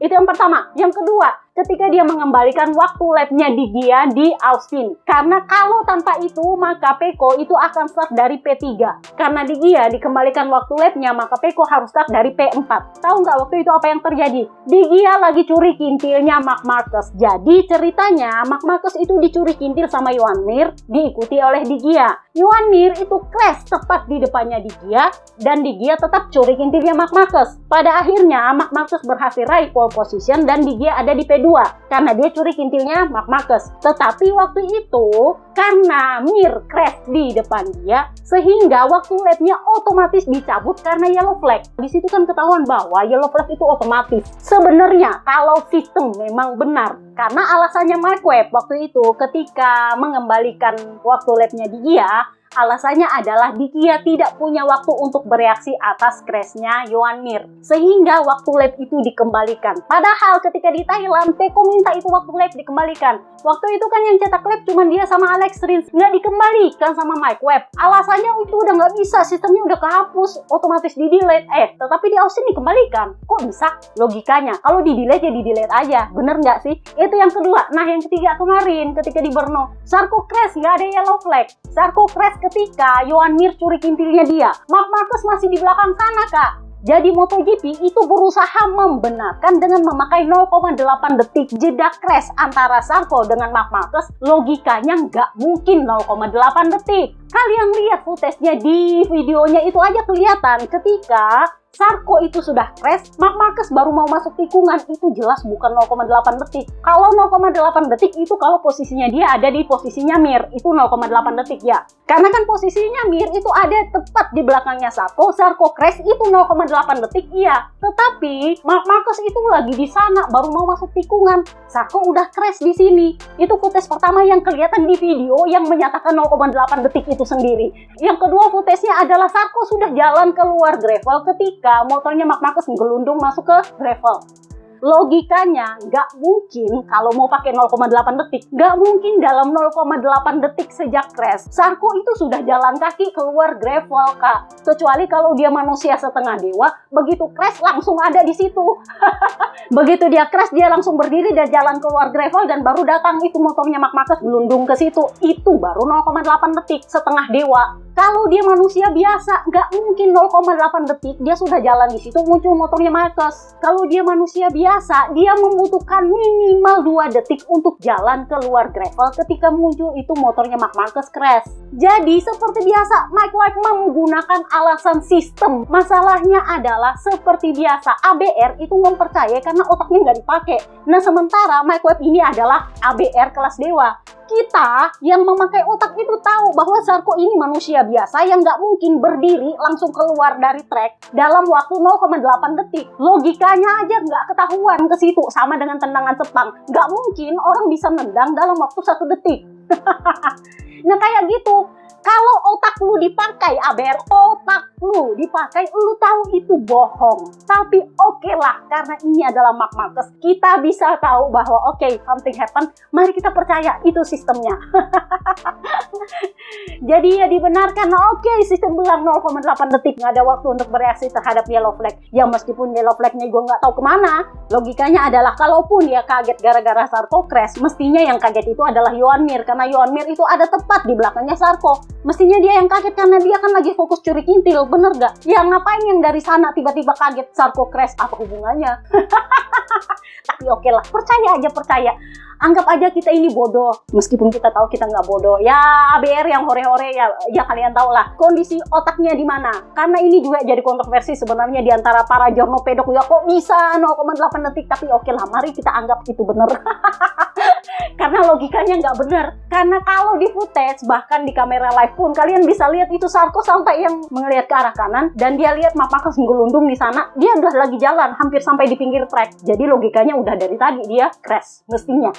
Itu yang pertama. Yang kedua, ketika dia mengembalikan waktu lapnya di Gia di Austin. Karena kalau tanpa itu, maka Pecco itu akan start dari P3. Karena di Gia dikembalikan waktu lapnya, maka Pecco harus start dari P4. Tahu nggak waktu itu apa yang terjadi? Di Gia lagi curi kintilnya Marc Marquez. Jadi ceritanya Marc Marquez itu dicuri kintil sama Joan Mir, diikuti oleh Di Gia. Joan Mir itu crash tepat di depannya Di Gia, dan Di Gia tetap curi kintilnya Marc Marquez. Pada akhirnya Marc Marquez berhasil raih pole position dan Di Gia ada di P2. P2 karena dia curi kintilnya Marc Marquez. Tetapi waktu itu karena Mir crash di depan dia, sehingga waktu lapnya otomatis dicabut karena yellow flag. Di situ kan ketahuan bahwa yellow flag itu otomatis. Sebenarnya kalau sistem memang benar, karena alasannya Mike Webb waktu itu ketika mengembalikan waktu lapnya dia, alasannya adalah dia tidak punya waktu untuk bereaksi atas crashnya Joan Mir, sehingga waktu lap itu dikembalikan. Padahal ketika di Thailand, Pecco minta itu waktu lap dikembalikan. Waktu itu kan yang cetak lap cuma dia sama Alex Rins, nggak dikembalikan sama Mike Webb. Alasannya itu udah nggak bisa, sistemnya udah kehapus, otomatis di delete. Tetapi di Austin dikembalikan. Kok bisa? Logikanya, kalau di delete ya di delete aja, bener nggak sih? Itu yang kedua. Nah yang ketiga kemarin ketika di Brno, Zarco crash nggak ada yellow flag. Zarco crash ketika Joan Mir curi kintilnya dia. Marc Marquez masih di belakang sana, Kak. Jadi MotoGP itu berusaha membenarkan dengan memakai 0,8 detik jeda crash antara Zarco dengan Marc Marquez. Logikanya nggak mungkin 0,8 detik. Kalian lihat footage-nya di videonya itu aja kelihatan ketika Zarco itu sudah crash, Marc Marquez baru mau masuk tikungan, itu jelas bukan 0,8 detik. Kalau 0,8 detik itu kalau posisinya dia ada di posisinya Mir, itu 0,8 detik ya. Karena kan posisinya Mir itu ada tepat di belakangnya Zarco crash itu 0,8 detik iya. Tetapi Marc Marquez itu lagi di sana baru mau masuk tikungan, Zarco udah crash di sini. Itu footage pertama yang kelihatan di video yang menyatakan 0,8 detik itu sendiri. Yang kedua footage-nya adalah Zarco sudah jalan keluar gravel ketika motornya Marc Marquez gelundung masuk ke gravel. Logikanya nggak mungkin kalau mau pakai 0,8 detik, nggak mungkin dalam 0,8 detik sejak crash Zarco itu sudah jalan kaki keluar gravel, Kak. Kecuali kalau dia manusia setengah dewa, begitu crash langsung ada di situ. Begitu dia crash dia langsung berdiri dan jalan keluar gravel dan baru datang itu motornya Marc Marquez gelundung ke situ. Itu baru 0,8 detik setengah dewa. Kalau dia manusia biasa, nggak mungkin 0,8 detik dia sudah jalan di situ muncul motornya Marquez. Kalau dia manusia biasa, dia membutuhkan minimal 2 detik untuk jalan keluar gravel ketika muncul itu motornya Marc Marquez crash. Jadi seperti biasa, Mike Webb menggunakan alasan sistem. Masalahnya adalah seperti biasa, ABR itu mempercayai karena otaknya nggak dipakai. Nah sementara Mike Webb ini adalah ABR kelas dewa. Kita yang memakai otak itu tahu bahwa Zarco ini manusia biasa yang nggak mungkin berdiri langsung keluar dari track dalam waktu 0,8 detik. Logikanya aja nggak ketahuan ke situ, sama dengan tendangan sepang. Nggak mungkin orang bisa nendang dalam waktu 1 detik. Nah kayak gitu. Kalau otak lu dipakai, ABR, otak lu dipakai, lu tahu itu bohong. Tapi oke lah, karena ini adalah Marc Marquez, kita bisa tahu bahwa oke, something happen, mari kita percaya itu sistemnya. Jadi ya dibenarkan, oke, sistem bilang 0,8 detik, nggak ada waktu untuk bereaksi terhadap yellow flag. Ya meskipun yellow flagnya gue nggak tahu kemana, logikanya adalah kalaupun dia kaget gara-gara Zarco crash, mestinya yang kaget itu adalah Joan Mir, karena Joan Mir itu ada tepat di belakangnya Zarco. Mestinya dia yang kaget karena dia kan lagi fokus curi kintil, bener gak? Ya ngapain yang dari sana tiba-tiba kaget Zarco crash, apa hubungannya? Tapi oke lah, percaya aja, percaya. Anggap aja kita ini bodoh, meskipun kita tahu kita nggak bodoh. Ya ABR yang hore-hore ya kalian tahu lah kondisi otaknya di mana. Karena ini juga jadi kontroversi sebenarnya di antara para jurno pedok. Ya kok bisa 0,8 detik? Tapi oke lah, mari kita anggap itu bener. Karena logikanya nggak bener. Karena kalau di footage, bahkan di kamera live pun kalian bisa lihat itu Zarco sampai yang melihat ke arah kanan dan dia lihat Marc Marquez gelundung di sana. Dia udah lagi jalan hampir sampai di pinggir track. Jadi logikanya udah dari tadi dia crash mestinya.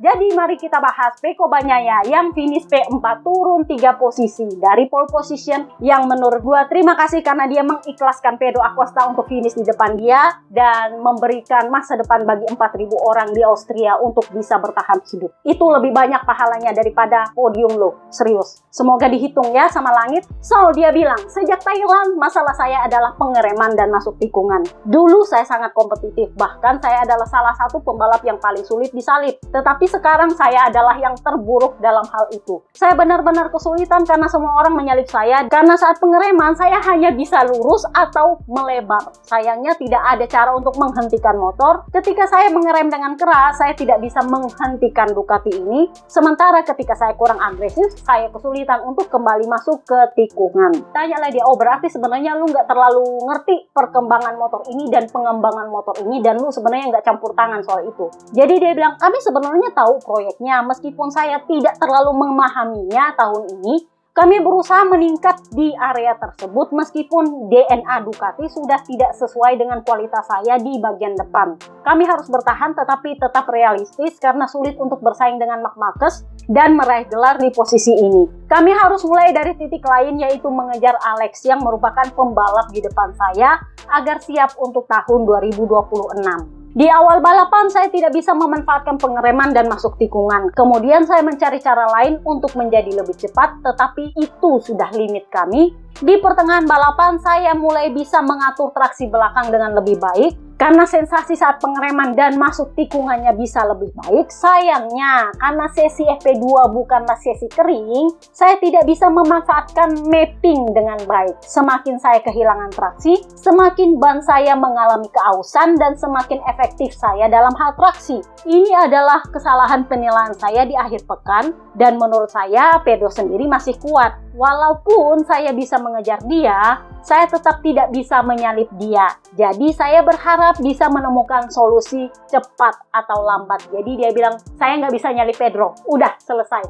Jadi mari kita bahas Pecco Bagnaia yang finish P4 turun 3 posisi dari pole position, yang menurut gua terima kasih karena dia mengikhlaskan Pedro Acosta untuk finish di depan dia dan memberikan masa depan bagi 4.000 orang di Austria untuk bisa bertahan hidup. Itu lebih banyak pahalanya daripada podium lo, serius. Semoga dihitung ya sama langit. So dia bilang, sejak Thailand masalah saya adalah pengereman dan masuk tikungan. Dulu saya sangat kompetitif, bahkan saya adalah salah satu pembalap yang paling paling sulit disalip. Tetapi sekarang saya adalah yang terburuk dalam hal itu. Saya benar-benar kesulitan karena semua orang menyalip saya. Karena saat pengereman saya hanya bisa lurus atau melebar. Sayangnya tidak ada cara untuk menghentikan motor. Ketika saya mengerem dengan keras, saya tidak bisa menghentikan Ducati ini. Sementara ketika saya kurang agresif, saya kesulitan untuk kembali masuk ke tikungan. Tanyalah dia, oh berarti sebenarnya lu nggak terlalu ngerti perkembangan motor ini dan pengembangan motor ini, dan lu sebenarnya nggak campur tangan soal itu. Jadi dia bilang, kami sebenarnya tahu proyeknya, meskipun saya tidak terlalu memahaminya tahun ini. Kami berusaha meningkat di area tersebut meskipun DNA Ducati sudah tidak sesuai dengan kualitas saya di bagian depan. Kami harus bertahan tetapi tetap realistis karena sulit untuk bersaing dengan Marc Marquez dan meraih gelar di posisi ini. Kami harus mulai dari titik lain, yaitu mengejar Alex yang merupakan pembalap di depan saya agar siap untuk tahun 2026. Di awal balapan saya tidak bisa memanfaatkan pengereman dan masuk tikungan. Kemudian saya mencari cara lain untuk menjadi lebih cepat, tetapi itu sudah limit kami. Di pertengahan balapan saya mulai bisa mengatur traksi belakang dengan lebih baik. Karena sensasi saat pengereman dan masuk tikungannya bisa lebih baik. Sayangnya, karena sesi FP2 bukanlah sesi kering, saya tidak bisa memanfaatkan mapping dengan baik. Semakin saya kehilangan traksi, semakin ban saya mengalami keausan dan semakin efektif saya dalam hal traksi. Ini adalah kesalahan penilaian saya di akhir pekan, dan menurut saya Pedro sendiri masih kuat. Walaupun saya bisa mengejar dia, saya tetap tidak bisa menyalip dia. Jadi saya berharap bisa menemukan solusi cepat atau lambat. Jadi dia bilang, saya nggak bisa nyalip Pedro. Udah, selesai.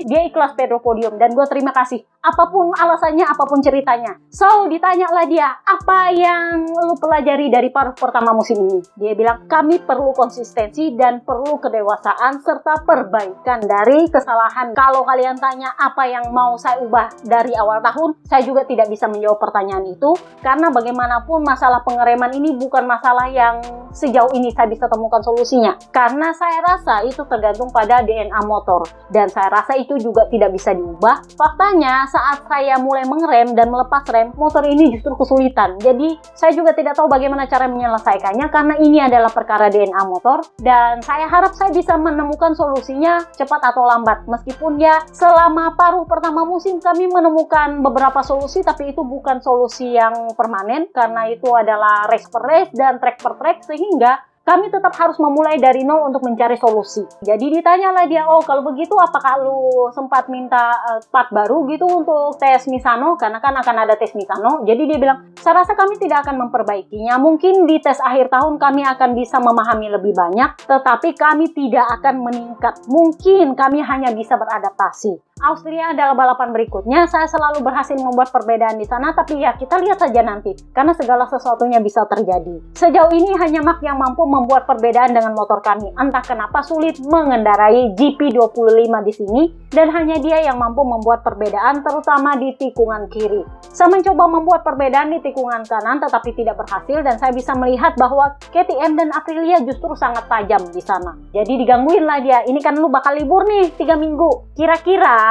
Dia ikhlas Pedro podium, dan gue terima kasih. Apapun alasannya, apapun ceritanya. So, ditanyalah dia, apa yang lu pelajari dari paruh pertama musim ini? Dia bilang, kami perlu konsistensi dan perlu kedewasaan serta perbaikan dari kesalahan. Kalau kalian tanya apa yang mau saya ubah dari awal tahun, saya juga tidak bisa menjawab pertanyaan itu, karena bagaimanapun masalah pengereman ini bukan masalah yang sejauh ini saya bisa temukan solusinya, karena saya rasa itu tergantung pada DNA motor, dan saya rasa itu juga tidak bisa diubah. Faktanya saat saya mulai mengerem dan melepas rem, motor ini justru kesulitan. Jadi saya juga tidak tahu bagaimana cara menyelesaikannya, karena ini adalah perkara DNA motor, dan saya harap saya bisa menemukan solusinya cepat atau lambat. Meskipun ya selama paruh pertama musim kami menemukan beberapa solusi, tapi itu bukan solusi yang permanen, karena itu adalah race per race dan track per track, sehingga kami tetap harus memulai dari nol untuk mencari solusi. Jadi ditanyalah dia, oh kalau begitu apakah lu sempat minta part baru gitu untuk tes Misano? Karena kan akan ada tes Misano. Jadi dia bilang, saya rasa kami tidak akan memperbaikinya. Mungkin di tes akhir tahun kami akan bisa memahami lebih banyak, tetapi kami tidak akan meningkat. Mungkin kami hanya bisa beradaptasi. Austria adalah balapan berikutnya. Saya selalu berhasil membuat perbedaan di sana, tapi ya kita lihat saja nanti, karena segala sesuatunya bisa terjadi. Sejauh ini hanya Marc yang mampu membuat perbedaan dengan motor kami. Entah kenapa sulit mengendarai GP25 di sini, dan hanya dia yang mampu membuat perbedaan, terutama di tikungan kiri. Saya mencoba membuat perbedaan di tikungan kanan, tetapi tidak berhasil, dan saya bisa melihat bahwa KTM dan Aprilia justru sangat tajam di sana. Jadi digangguin lah dia, ini kan lu bakal libur nih 3 minggu. Kira-kira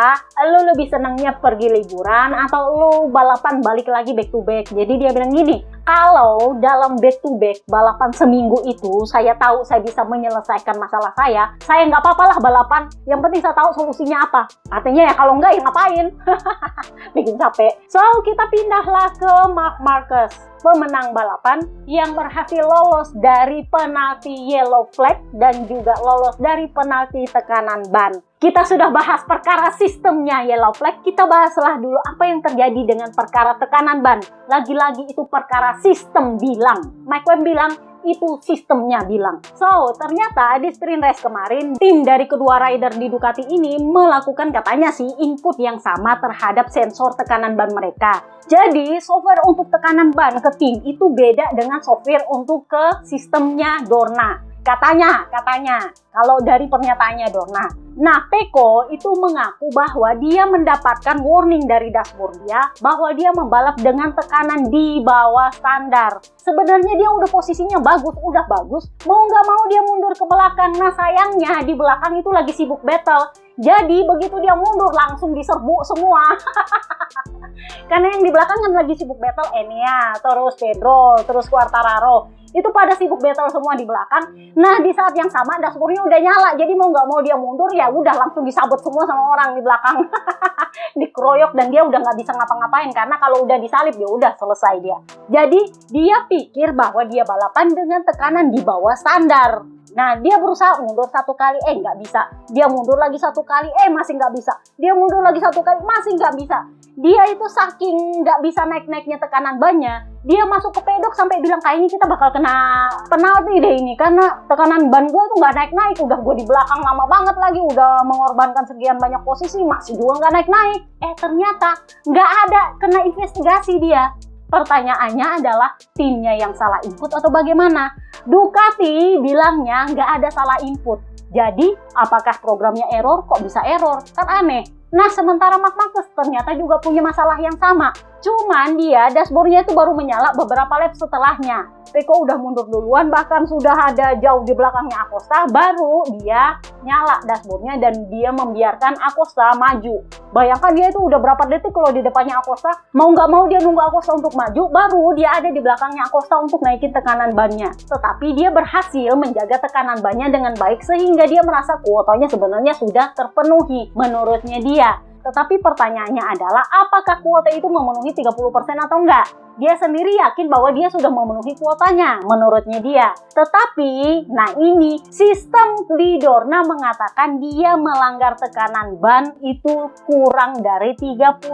lu lebih senangnya pergi liburan atau lu balapan balik lagi back to back? Jadi dia bilang gini, kalau dalam back to back balapan seminggu itu saya tahu saya bisa menyelesaikan masalah saya nggak apa-apa lah balapan, yang penting saya tahu solusinya apa. Artinya ya kalau enggak ya ngapain. Bikin capek. So kita pindahlah ke Marc Marquez, pemenang balapan yang berhasil lolos dari penalti yellow flag dan juga lolos dari penalti tekanan ban. Kita sudah bahas perkara sistemnya yellow flag, kita bahaslah dulu apa yang terjadi dengan perkara tekanan ban. Lagi-lagi itu perkara sistem bilang. Mike Webb bilang itu sistemnya bilang. So, ternyata di sprint race kemarin, tim dari kedua rider di Ducati ini melakukan katanya sih input yang sama terhadap sensor tekanan ban mereka. Jadi, software untuk tekanan ban ke tim itu beda dengan software untuk ke sistemnya Dorna. Katanya, kalau dari pernyataannya Dorna. Nah, Pecco itu mengaku bahwa dia mendapatkan warning dari dashboard dia bahwa dia membalap dengan tekanan di bawah standar. Sebenarnya dia udah posisinya bagus, mau nggak mau dia mundur ke belakang. Nah, sayangnya di belakang itu lagi sibuk battle. Jadi begitu dia mundur langsung diserbu semua. Karena yang di belakang kan lagi sibuk battle Enea, terus Pedro, terus Quartararo. Itu pada sibuk battle semua di belakang. Nah, di saat yang sama dashboardnya udah nyala. Jadi mau nggak mau dia mundur, ya udah langsung disabet semua sama orang di belakang. Dikeroyok dan dia udah nggak bisa ngapa-ngapain. Karena kalau udah disalip, ya udah selesai dia. Jadi, dia pikir bahwa dia balapan dengan tekanan di bawah standar. Nah, dia berusaha mundur 1 kali, nggak bisa. Dia mundur lagi 1 kali, masih nggak bisa. Dia mundur lagi 1 kali, masih nggak bisa. Dia itu saking nggak bisa naik-naiknya tekanan bannya, dia masuk ke pedok sampai bilang, kayaknya kita bakal kena penalti deh ini. Karena tekanan ban gue tuh nggak naik-naik. Udah gue di belakang lama banget lagi, udah mengorbankan sekian banyak posisi, masih juga nggak naik-naik. Ternyata nggak ada kena investigasi dia. Pertanyaannya adalah timnya yang salah input atau bagaimana? Ducati bilangnya nggak ada salah input. Jadi, apakah programnya error? Kok bisa error? Kan aneh. Nah, sementara Marc Marquez ternyata juga punya masalah yang sama. Cuman dia dashboardnya itu baru menyala beberapa lap setelahnya. Peko udah mundur duluan, bahkan sudah ada jauh di belakangnya Acosta, baru dia nyala dashboardnya dan dia membiarkan Acosta maju. Bayangkan dia itu udah berapa detik kalau di depannya Acosta, mau nggak mau dia nunggu Acosta untuk maju, baru dia ada di belakangnya Acosta untuk naikin tekanan bannya. Tetapi dia berhasil menjaga tekanan bannya dengan baik sehingga dia merasa kuotanya sebenarnya sudah terpenuhi menurutnya dia. Tetapi pertanyaannya adalah, apakah kuota itu memenuhi 30% atau enggak? Dia sendiri yakin bahwa dia sudah memenuhi kuotanya, menurutnya dia. Tetapi, nah ini, sistem di Dorna mengatakan dia melanggar tekanan ban itu kurang dari 30%.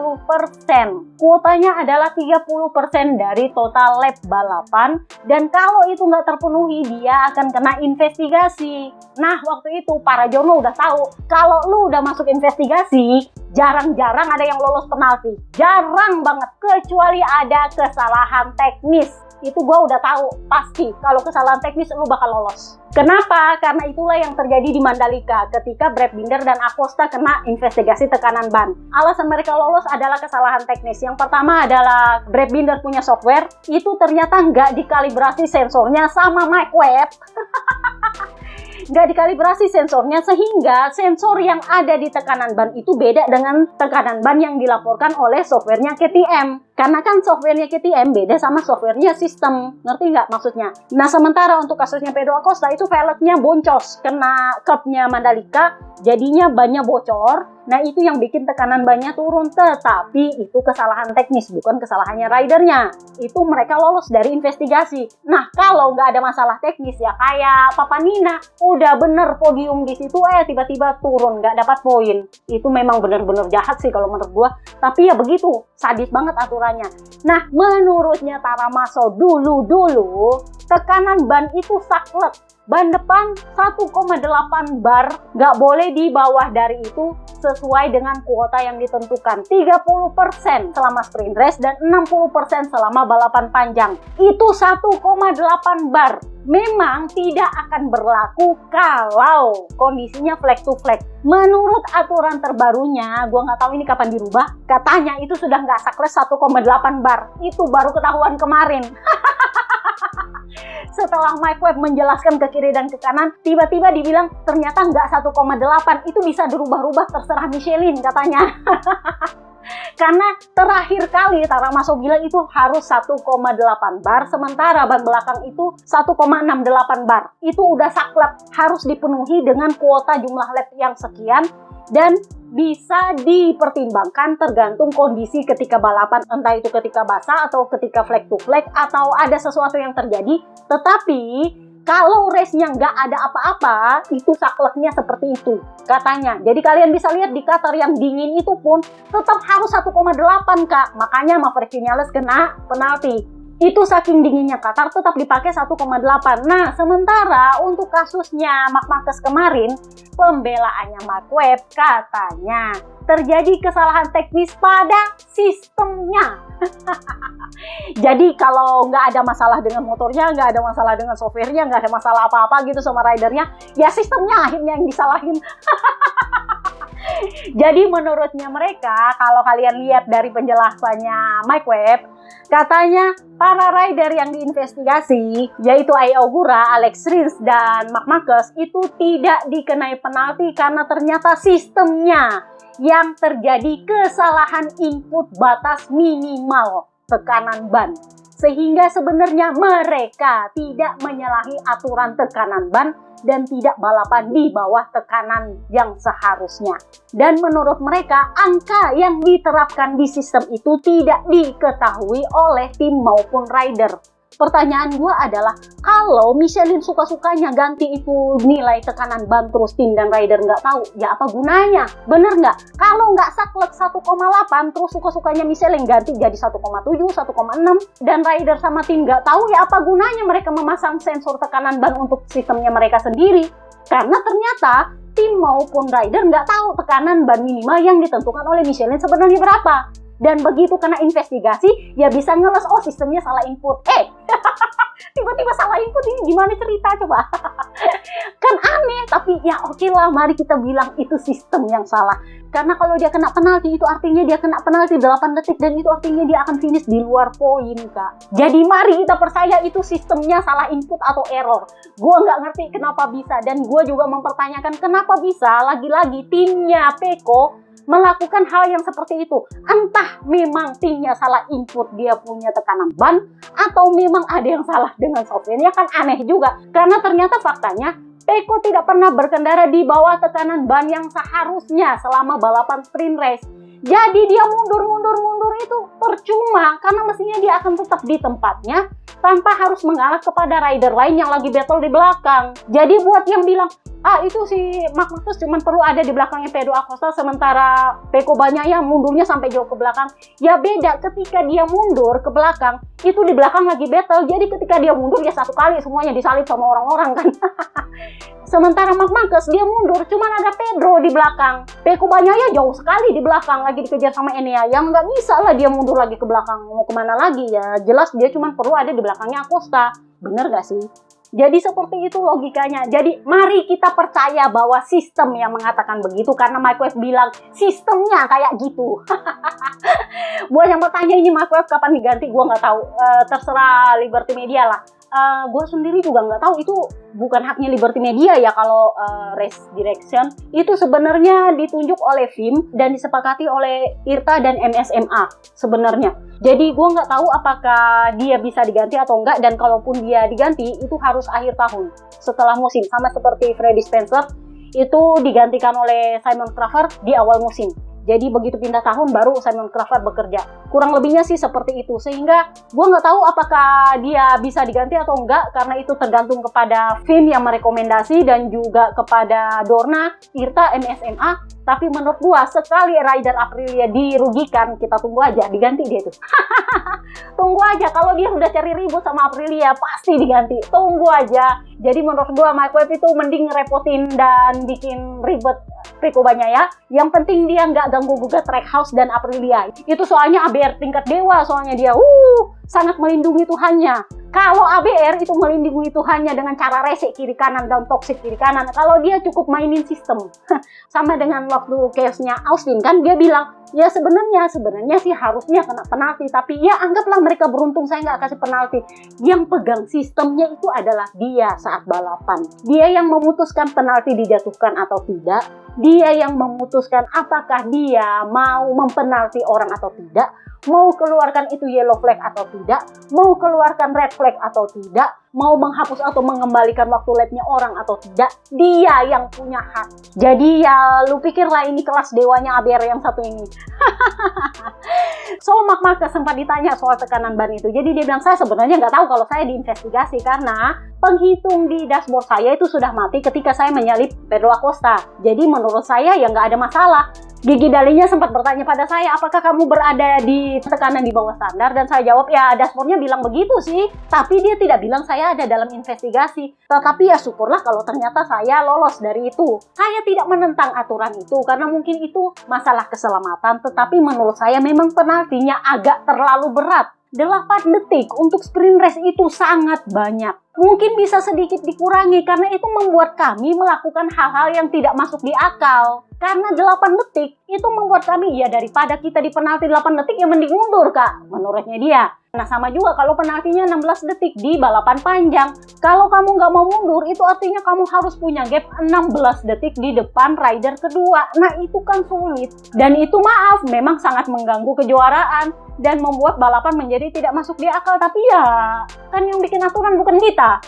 Kuotanya adalah 30% dari total lap balapan, dan kalau itu nggak terpenuhi, dia akan kena investigasi. Nah, waktu itu para jono udah tahu, kalau lu udah masuk investigasi, jarang-jarang ada yang lolos penalti. Jarang banget, kecuali ada kesalahan teknis. Itu gua udah tahu, pasti kalau kesalahan teknis lu bakal lolos. Kenapa? Karena itulah yang terjadi di Mandalika ketika Brad Binder dan Acosta kena investigasi tekanan ban. Alasan mereka lolos adalah kesalahan teknis. Yang pertama adalah Brad Binder punya software, itu ternyata nggak dikalibrasi sensornya sama Mike Webb. Nggak dikalibrasi sensornya sehingga sensor yang ada di tekanan ban itu beda dengan tekanan ban yang dilaporkan oleh softwarenya KTM. Karena kan softwarenya KTM beda sama softwarenya sistem. Ngerti nggak maksudnya? Nah, sementara untuk kasusnya Pedro Acosta itu velgnya boncos. Kena curbnya Mandalika, jadinya bannya bocor. Nah, itu yang bikin tekanan bannya turun. Tetapi itu kesalahan teknis, bukan kesalahannya ridernya. Itu mereka lolos dari investigasi. Nah, kalau nggak ada masalah teknis ya kayak Papa Nina, udah bener podium di situ, tiba-tiba turun, nggak dapat poin. Itu memang bener-bener jahat sih kalau menurut gua. Tapi ya begitu, sadis banget aturannya. Nah, menurutnya Taramaso dulu, tekanan ban itu saklek. Ban depan 1,8 bar, nggak boleh di bawah dari itu sesuai dengan kuota yang ditentukan. 30% selama sprint race dan 60% selama balapan panjang. Itu 1,8 bar. Memang tidak akan berlaku kalau kondisinya flag to flag. Menurut aturan terbarunya, gue nggak tahu ini kapan dirubah, katanya itu sudah nggak saklek 1,8 bar. Itu baru ketahuan kemarin. Setelah Mike Webb menjelaskan ke kiri dan ke kanan, tiba-tiba dibilang ternyata nggak 1,8, itu bisa dirubah-rubah terserah Michelin katanya. Karena terakhir kali Taramaso bilang itu harus 1,8 bar, sementara ban belakang itu 1,68 bar. Itu udah saklek, harus dipenuhi dengan kuota jumlah lap yang sekian, dan bisa dipertimbangkan tergantung kondisi ketika balapan, entah itu ketika basah atau ketika flag to flag atau ada sesuatu yang terjadi. Tetapi kalau race-nya nggak ada apa-apa, itu sakleknya seperti itu katanya. Jadi kalian bisa lihat di Qatar yang dingin itu pun tetap harus 1,8 Kak. Makanya Maverick Vinales kena penalti. Itu saking dinginnya Qatar tetap dipakai 1,8. Nah, sementara untuk kasusnya Marc Marquez kemarin, pembelaannya Mike Webb katanya terjadi kesalahan teknis pada sistemnya. Jadi kalau nggak ada masalah dengan motornya, nggak ada masalah dengan softwarenya, nggak ada masalah apa-apa gitu sama ridernya, ya sistemnya akhirnya yang disalahin. Jadi menurutnya mereka, kalau kalian lihat dari penjelasannya Mike Webb, katanya para rider yang diinvestigasi, yaitu Ai Ogura, Alex Rins, dan Marc Marquez, itu tidak dikenai penalti karena ternyata sistemnya yang terjadi kesalahan input batas minimal tekanan ban. Sehingga sebenarnya mereka tidak menyalahi aturan tekanan ban dan tidak balapan di bawah tekanan yang seharusnya. Dan menurut mereka, angka yang diterapkan di sistem itu tidak diketahui oleh tim maupun rider. Pertanyaan gue adalah, kalau Michelin suka-sukanya ganti itu nilai tekanan ban terus tim dan rider nggak tahu, ya apa gunanya? Bener nggak? Kalau nggak saklek 1,8 terus suka-sukanya Michelin ganti jadi 1,7, 1,6 dan rider sama tim nggak tahu, ya apa gunanya mereka memasang sensor tekanan ban untuk sistemnya mereka sendiri? Karena ternyata tim maupun rider nggak tahu tekanan ban minimal yang ditentukan oleh Michelin sebenarnya berapa. Dan begitu kena investigasi, ya bisa ngeles, oh sistemnya salah input. Tiba-tiba salah input, ini gimana cerita coba? Kan aneh, tapi ya oke lah, mari kita bilang itu sistem yang salah. Karena kalau dia kena penalti, itu artinya dia kena penalti 8 detik, dan itu artinya dia akan finish di luar poin, Kak. Jadi mari kita percaya itu sistemnya salah input atau error. Gue nggak ngerti kenapa bisa, dan gue juga mempertanyakan kenapa bisa, lagi-lagi timnya Pecco melakukan hal yang seperti itu. Entah memang timnya salah input, dia punya tekanan ban, atau memang ada yang salah dengan software-nya, kan aneh juga. Karena ternyata faktanya Pecco tidak pernah berkendara di bawah tekanan ban yang seharusnya selama balapan sprint race. Jadi dia mundur itu percuma, karena mestinya dia akan tetap di tempatnya tanpa harus mengalah kepada rider lain yang lagi battle di belakang. Jadi buat yang bilang, itu si Marc Marquez cuma perlu ada di belakangnya Pedro Acosta, sementara Pecco Bagnaia mundurnya sampai jauh ke belakang. Ya beda, ketika dia mundur ke belakang, itu di belakang lagi battle, jadi ketika dia mundur ya satu kali semuanya disalip sama orang-orang kan. Sementara Marc Marquez dia mundur, cuma ada Pedro di belakang. Pecco Bagnaia jauh sekali di belakang, lagi dikejar sama Enea, yang nggak bisa lah dia mundur lagi ke belakang. Mau kemana lagi ya? Jelas dia cuma perlu ada di belakangnya Acosta. Bener gak sih? Jadi seperti itu logikanya. Jadi mari kita percaya bahwa sistem yang mengatakan begitu, karena Mike Webb bilang sistemnya kayak gitu. Buat yang bertanya ini Mike Webb kapan diganti, gue nggak tahu. Terserah Liberty Media lah. Gue sendiri juga nggak tahu, itu bukan haknya Liberty Media ya kalau race direction. Itu sebenarnya ditunjuk oleh FIM dan disepakati oleh IRTA dan MSMA sebenarnya. Jadi gue nggak tahu apakah dia bisa diganti atau enggak, dan kalaupun dia diganti itu harus akhir tahun setelah musim, sama seperti Freddie Spencer itu digantikan oleh Simon Crawford di awal musim. Jadi begitu pindah tahun baru Simon Crawford bekerja. Kurang lebihnya sih seperti itu. Sehingga gue nggak tahu apakah dia bisa diganti atau enggak, karena itu tergantung kepada FIM yang merekomendasi dan juga kepada Dorna, IRTA, MSMA. Tapi menurut gue sekali rider Aprilia dirugikan, kita tunggu aja diganti dia tuh. Tunggu aja, kalau dia udah cari ribut sama Aprilia pasti diganti. Tunggu aja. Jadi menurut gue Mike Webb itu mending repotin dan bikin ribet Pecco Bagnaia. Yang penting dia nggak ganggu-gugat Trackhouse dan Aprilia. Itu soalnya ABR tingkat dewa, soalnya dia sangat melindungi Tuhannya. Kalau ABR itu melindungi Tuhannya dengan cara resek kiri kanan dan toxic kiri kanan. Kalau dia cukup mainin sistem. Sama dengan waktu chaosnya Austin kan, dia bilang ya sebenarnya sih harusnya kena penalti, tapi ya anggaplah mereka beruntung saya nggak kasih penalti. Yang pegang sistemnya itu adalah dia saat balapan. Dia yang memutuskan penalti dijatuhkan atau tidak. Dia yang memutuskan apakah dia mau mempenalti orang atau tidak, mau keluarkan itu yellow flag atau tidak, mau keluarkan red flag atau tidak, mau menghapus atau mengembalikan waktu lapnya orang atau tidak. Dia yang punya hak. Jadi ya lu pikirlah ini kelas dewanya ABR yang satu ini. So Marc Marquez sempat ditanya soal tekanan ban itu. Jadi dia bilang, saya sebenarnya nggak tahu kalau saya diinvestigasi karena penghitung di dashboard saya itu sudah mati ketika saya menyalip Pedro Acosta. Jadi menurut saya ya nggak ada masalah. Gigi Dalinya sempat bertanya pada saya, apakah kamu berada di tekanan di bawah standar? Dan saya jawab, ya dashboardnya bilang begitu sih. Tapi dia tidak bilang saya ada dalam investigasi. Tetapi ya syukurlah kalau ternyata saya lolos dari itu. Saya tidak menentang aturan itu, karena mungkin itu masalah keselamatan. Tetapi menurut saya memang penaltinya agak terlalu berat. 8 detik untuk sprint race itu sangat banyak. Mungkin bisa sedikit dikurangi, karena itu membuat kami melakukan hal-hal yang tidak masuk di akal. Karena 8 detik itu membuat kami, ya daripada kita di penalti 8 detik ya mending mundur Kak, menurutnya dia. Nah sama juga kalau penaltinya 16 detik di balapan panjang. Kalau kamu nggak mau mundur, itu artinya kamu harus punya gap 16 detik di depan rider kedua. Nah itu kan sulit. Dan itu maaf, memang sangat mengganggu kejuaraan dan membuat balapan menjadi tidak masuk di akal. Tapi ya, kan yang bikin aturan bukan kita.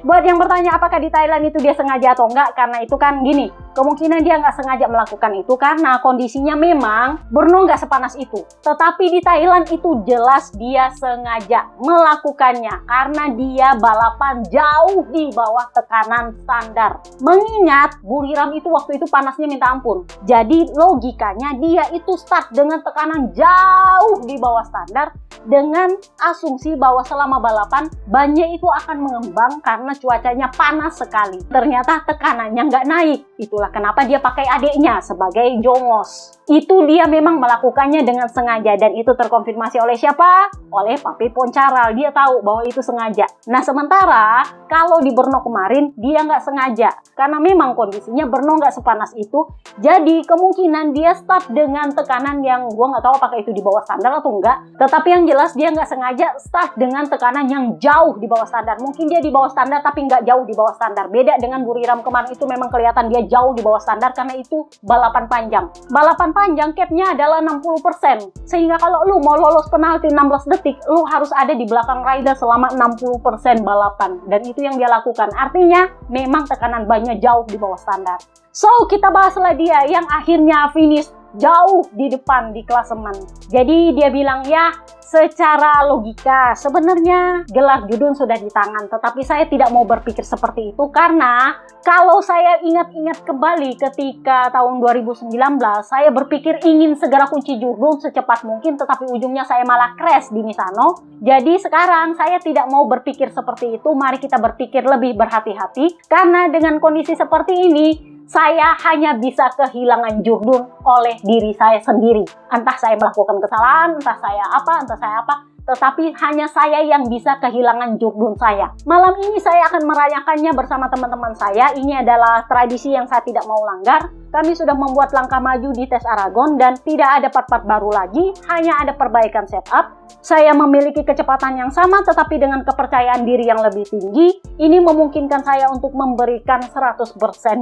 Buat yang bertanya apakah di Thailand itu dia sengaja atau enggak, karena itu kan gini, kemungkinan dia nggak sengaja melakukan itu karena kondisinya memang Brno nggak sepanas itu. Tetapi di Thailand itu jelas dia sengaja melakukannya karena dia balapan jauh di bawah tekanan standar. Mengingat Buriram itu waktu itu panasnya minta ampun. Jadi logikanya dia itu start dengan tekanan jauh di bawah standar dengan asumsi bahwa selama balapan bannya itu akan mengembang karena cuacanya panas sekali. Ternyata tekanannya nggak naik. Itulah kenapa dia pakai adiknya sebagai jongos. Itu dia memang melakukannya dengan sengaja dan itu terkonfirmasi oleh siapa? Oleh Papi Poncharal. Dia tahu bahwa itu sengaja. Nah sementara kalau di Brno kemarin dia nggak sengaja karena memang kondisinya Brno nggak sepanas itu. Jadi kemungkinan dia start dengan tekanan yang gua nggak tahu apakah itu di bawah standar atau enggak. Tetapi yang jelas dia nggak sengaja start dengan tekanan yang jauh di bawah standar. Mungkin dia di bawah standar tapi nggak jauh di bawah standar. Beda dengan Buriram kemarin, itu memang kelihatan dia jauh di bawah standar karena itu balapan panjang. Balapan panjang capnya adalah 60%. Sehingga kalau lu mau lolos penalti 16 detik, lu harus ada di belakang rider selama 60% balapan. Dan itu yang dia lakukan. Artinya memang tekanan bannya jauh di bawah standar. So, kita bahaslah dia yang akhirnya finish jauh di depan di klasemen. Jadi dia bilang, ya secara logika sebenarnya gelar judul sudah di tangan, tetapi saya tidak mau berpikir seperti itu karena kalau saya ingat-ingat kembali ketika tahun 2019 saya berpikir ingin segera kunci judul secepat mungkin, tetapi ujungnya saya malah crash di Misano. Jadi sekarang saya tidak mau berpikir seperti itu. Mari kita berpikir lebih berhati-hati karena dengan kondisi seperti ini saya hanya bisa kehilangan jurdun oleh diri saya sendiri. Entah saya melakukan kesalahan, entah saya apa, tetapi hanya saya yang bisa kehilangan jurdun saya. Malam ini saya akan merayakannya bersama teman-teman saya. Ini adalah tradisi yang saya tidak mau langgar. Kami sudah membuat langkah maju di tes Aragon dan tidak ada part-part baru lagi, hanya ada perbaikan setup. Saya memiliki kecepatan yang sama tetapi dengan kepercayaan diri yang lebih tinggi. Ini memungkinkan saya untuk memberikan 100%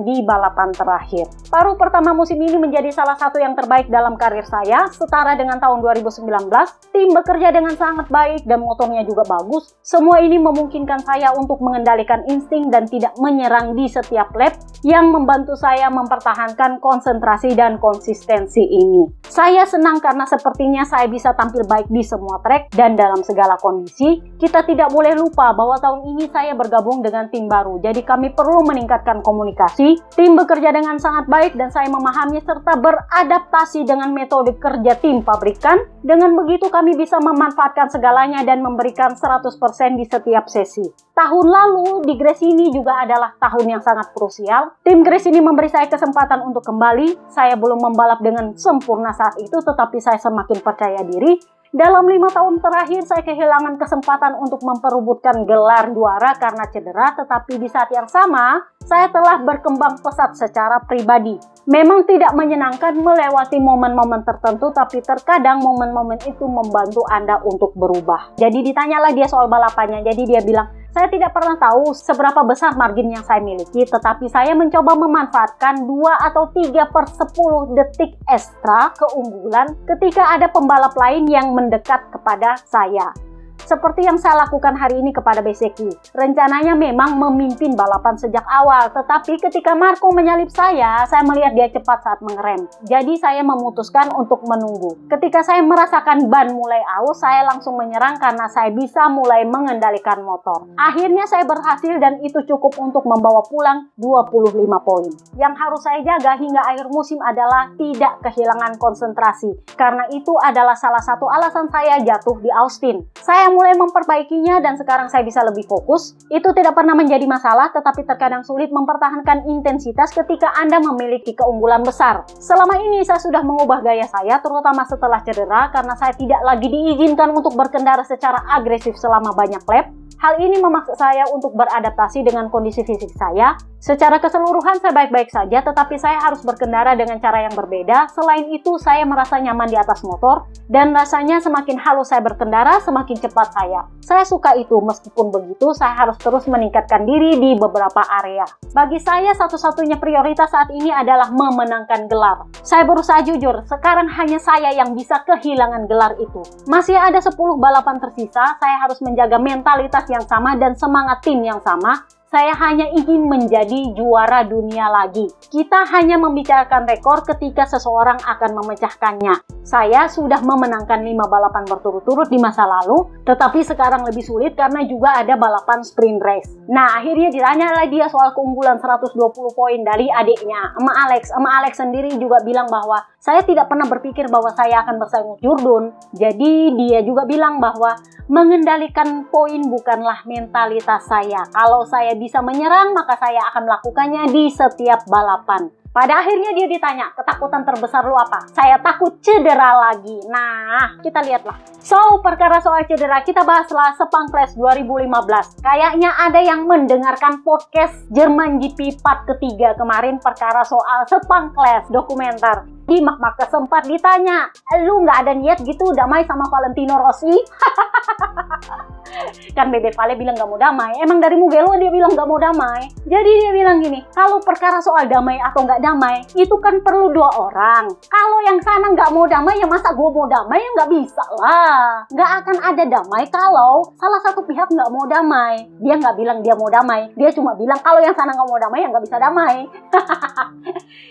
di balapan terakhir. Paruh pertama musim ini menjadi salah satu yang terbaik dalam karir saya, setara dengan tahun 2019. Tim bekerja dengan sangat baik dan motornya juga bagus. Semua ini memungkinkan saya untuk mengendalikan insting dan tidak menyerang di setiap lap yang membantu saya mempertahankan konsentrasi dan konsistensi ini. Saya senang karena sepertinya saya bisa tampil baik di semua track dan dalam segala kondisi. Kita tidak boleh lupa bahwa tahun ini saya bergabung dengan tim baru, jadi kami perlu meningkatkan komunikasi. Tim bekerja dengan sangat baik dan saya memahami serta beradaptasi dengan metode kerja tim pabrikan. Dengan begitu kami bisa memanfaatkan segalanya dan memberikan 100% di setiap sesi. Tahun lalu di Gresini juga adalah tahun yang sangat krusial. Tim Gresini memberi saya kesempatan untuk kembali. Saya belum membalap dengan sempurna saat itu, tetapi saya semakin percaya diri. Dalam 5 tahun terakhir saya kehilangan kesempatan untuk memperebutkan gelar juara karena cedera, tetapi di saat yang sama saya telah berkembang pesat secara pribadi. Memang tidak menyenangkan melewati momen-momen tertentu, tapi terkadang momen-momen itu membantu Anda untuk berubah. Jadi ditanyalah dia soal balapannya, jadi dia bilang, saya tidak pernah tahu seberapa besar margin yang saya miliki, tetapi saya mencoba memanfaatkan 2 atau 3/10 detik ekstra keunggulan ketika ada pembalap lain yang mendekat kepada saya. Seperti yang saya lakukan hari ini kepada Bezzecchi. Rencananya memang memimpin balapan sejak awal, tetapi ketika Marco menyalip saya melihat dia cepat saat mengerem. Jadi saya memutuskan untuk menunggu. Ketika saya merasakan ban mulai aus, saya langsung menyerang karena saya bisa mulai mengendalikan motor. Akhirnya saya berhasil dan itu cukup untuk membawa pulang 25 poin. Yang harus saya jaga hingga akhir musim adalah tidak kehilangan konsentrasi, karena itu adalah salah satu alasan saya jatuh di Austin. Saya mulai memperbaikinya dan sekarang saya bisa lebih fokus. Itu tidak pernah menjadi masalah, tetapi terkadang sulit mempertahankan intensitas ketika Anda memiliki keunggulan besar. Selama ini saya sudah mengubah gaya saya, terutama setelah cedera, karena saya tidak lagi diizinkan untuk berkendara secara agresif selama banyak lap. Hal ini memaksa saya untuk beradaptasi dengan kondisi fisik saya. Secara keseluruhan saya baik-baik saja, tetapi saya harus berkendara dengan cara yang berbeda. Selain itu, saya merasa nyaman di atas motor, dan rasanya semakin halus saya berkendara, semakin cepat saya. Saya suka itu, meskipun begitu, saya harus terus meningkatkan diri di beberapa area. Bagi saya, satu-satunya prioritas saat ini adalah memenangkan gelar. Saya berusaha jujur, sekarang hanya saya yang bisa kehilangan gelar itu. Masih ada 10 balapan tersisa, saya harus menjaga mentalitas yang sama dan semangat tim yang sama. Saya hanya ingin menjadi juara dunia lagi. Kita hanya membicarakan rekor ketika seseorang akan memecahkannya. Saya sudah memenangkan 5 balapan berturut-turut di masa lalu, tetapi sekarang lebih sulit karena juga ada balapan sprint race. Nah, akhirnya ditanyalah dia soal keunggulan 120 poin dari adiknya, Emak Alex. Emak Alex sendiri juga bilang bahwa saya tidak pernah berpikir bahwa saya akan bersaing Jurdun. Jadi dia juga bilang bahwa mengendalikan poin bukanlah mentalitas saya. Kalau saya bisa menyerang, maka saya akan melakukannya di setiap balapan. Pada akhirnya dia ditanya, ketakutan terbesar lu apa? Saya takut cedera lagi. Nah, kita lihatlah. So, perkara soal cedera kita bahaslah Sepang Clash 2015. Kayaknya ada yang mendengarkan podcast Jerman GP part ketiga kemarin, perkara soal Sepang Clash dokumenter. Di Marc Marquez sempat ditanya, lu nggak ada niat gitu damai sama Valentino Rossi? Kan Bebe Vale bilang nggak mau damai. Emang dari Mugello dia bilang nggak mau damai. Jadi dia bilang gini, kalau perkara soal damai atau nggak damai, itu kan perlu 2 orang. Kalau yang sana nggak mau damai, ya masa gue mau damai? Ya nggak bisa lah. Nggak akan ada damai kalau salah satu pihak nggak mau damai. Dia nggak bilang dia mau damai. Dia cuma bilang kalau yang sana nggak mau damai, ya nggak bisa damai.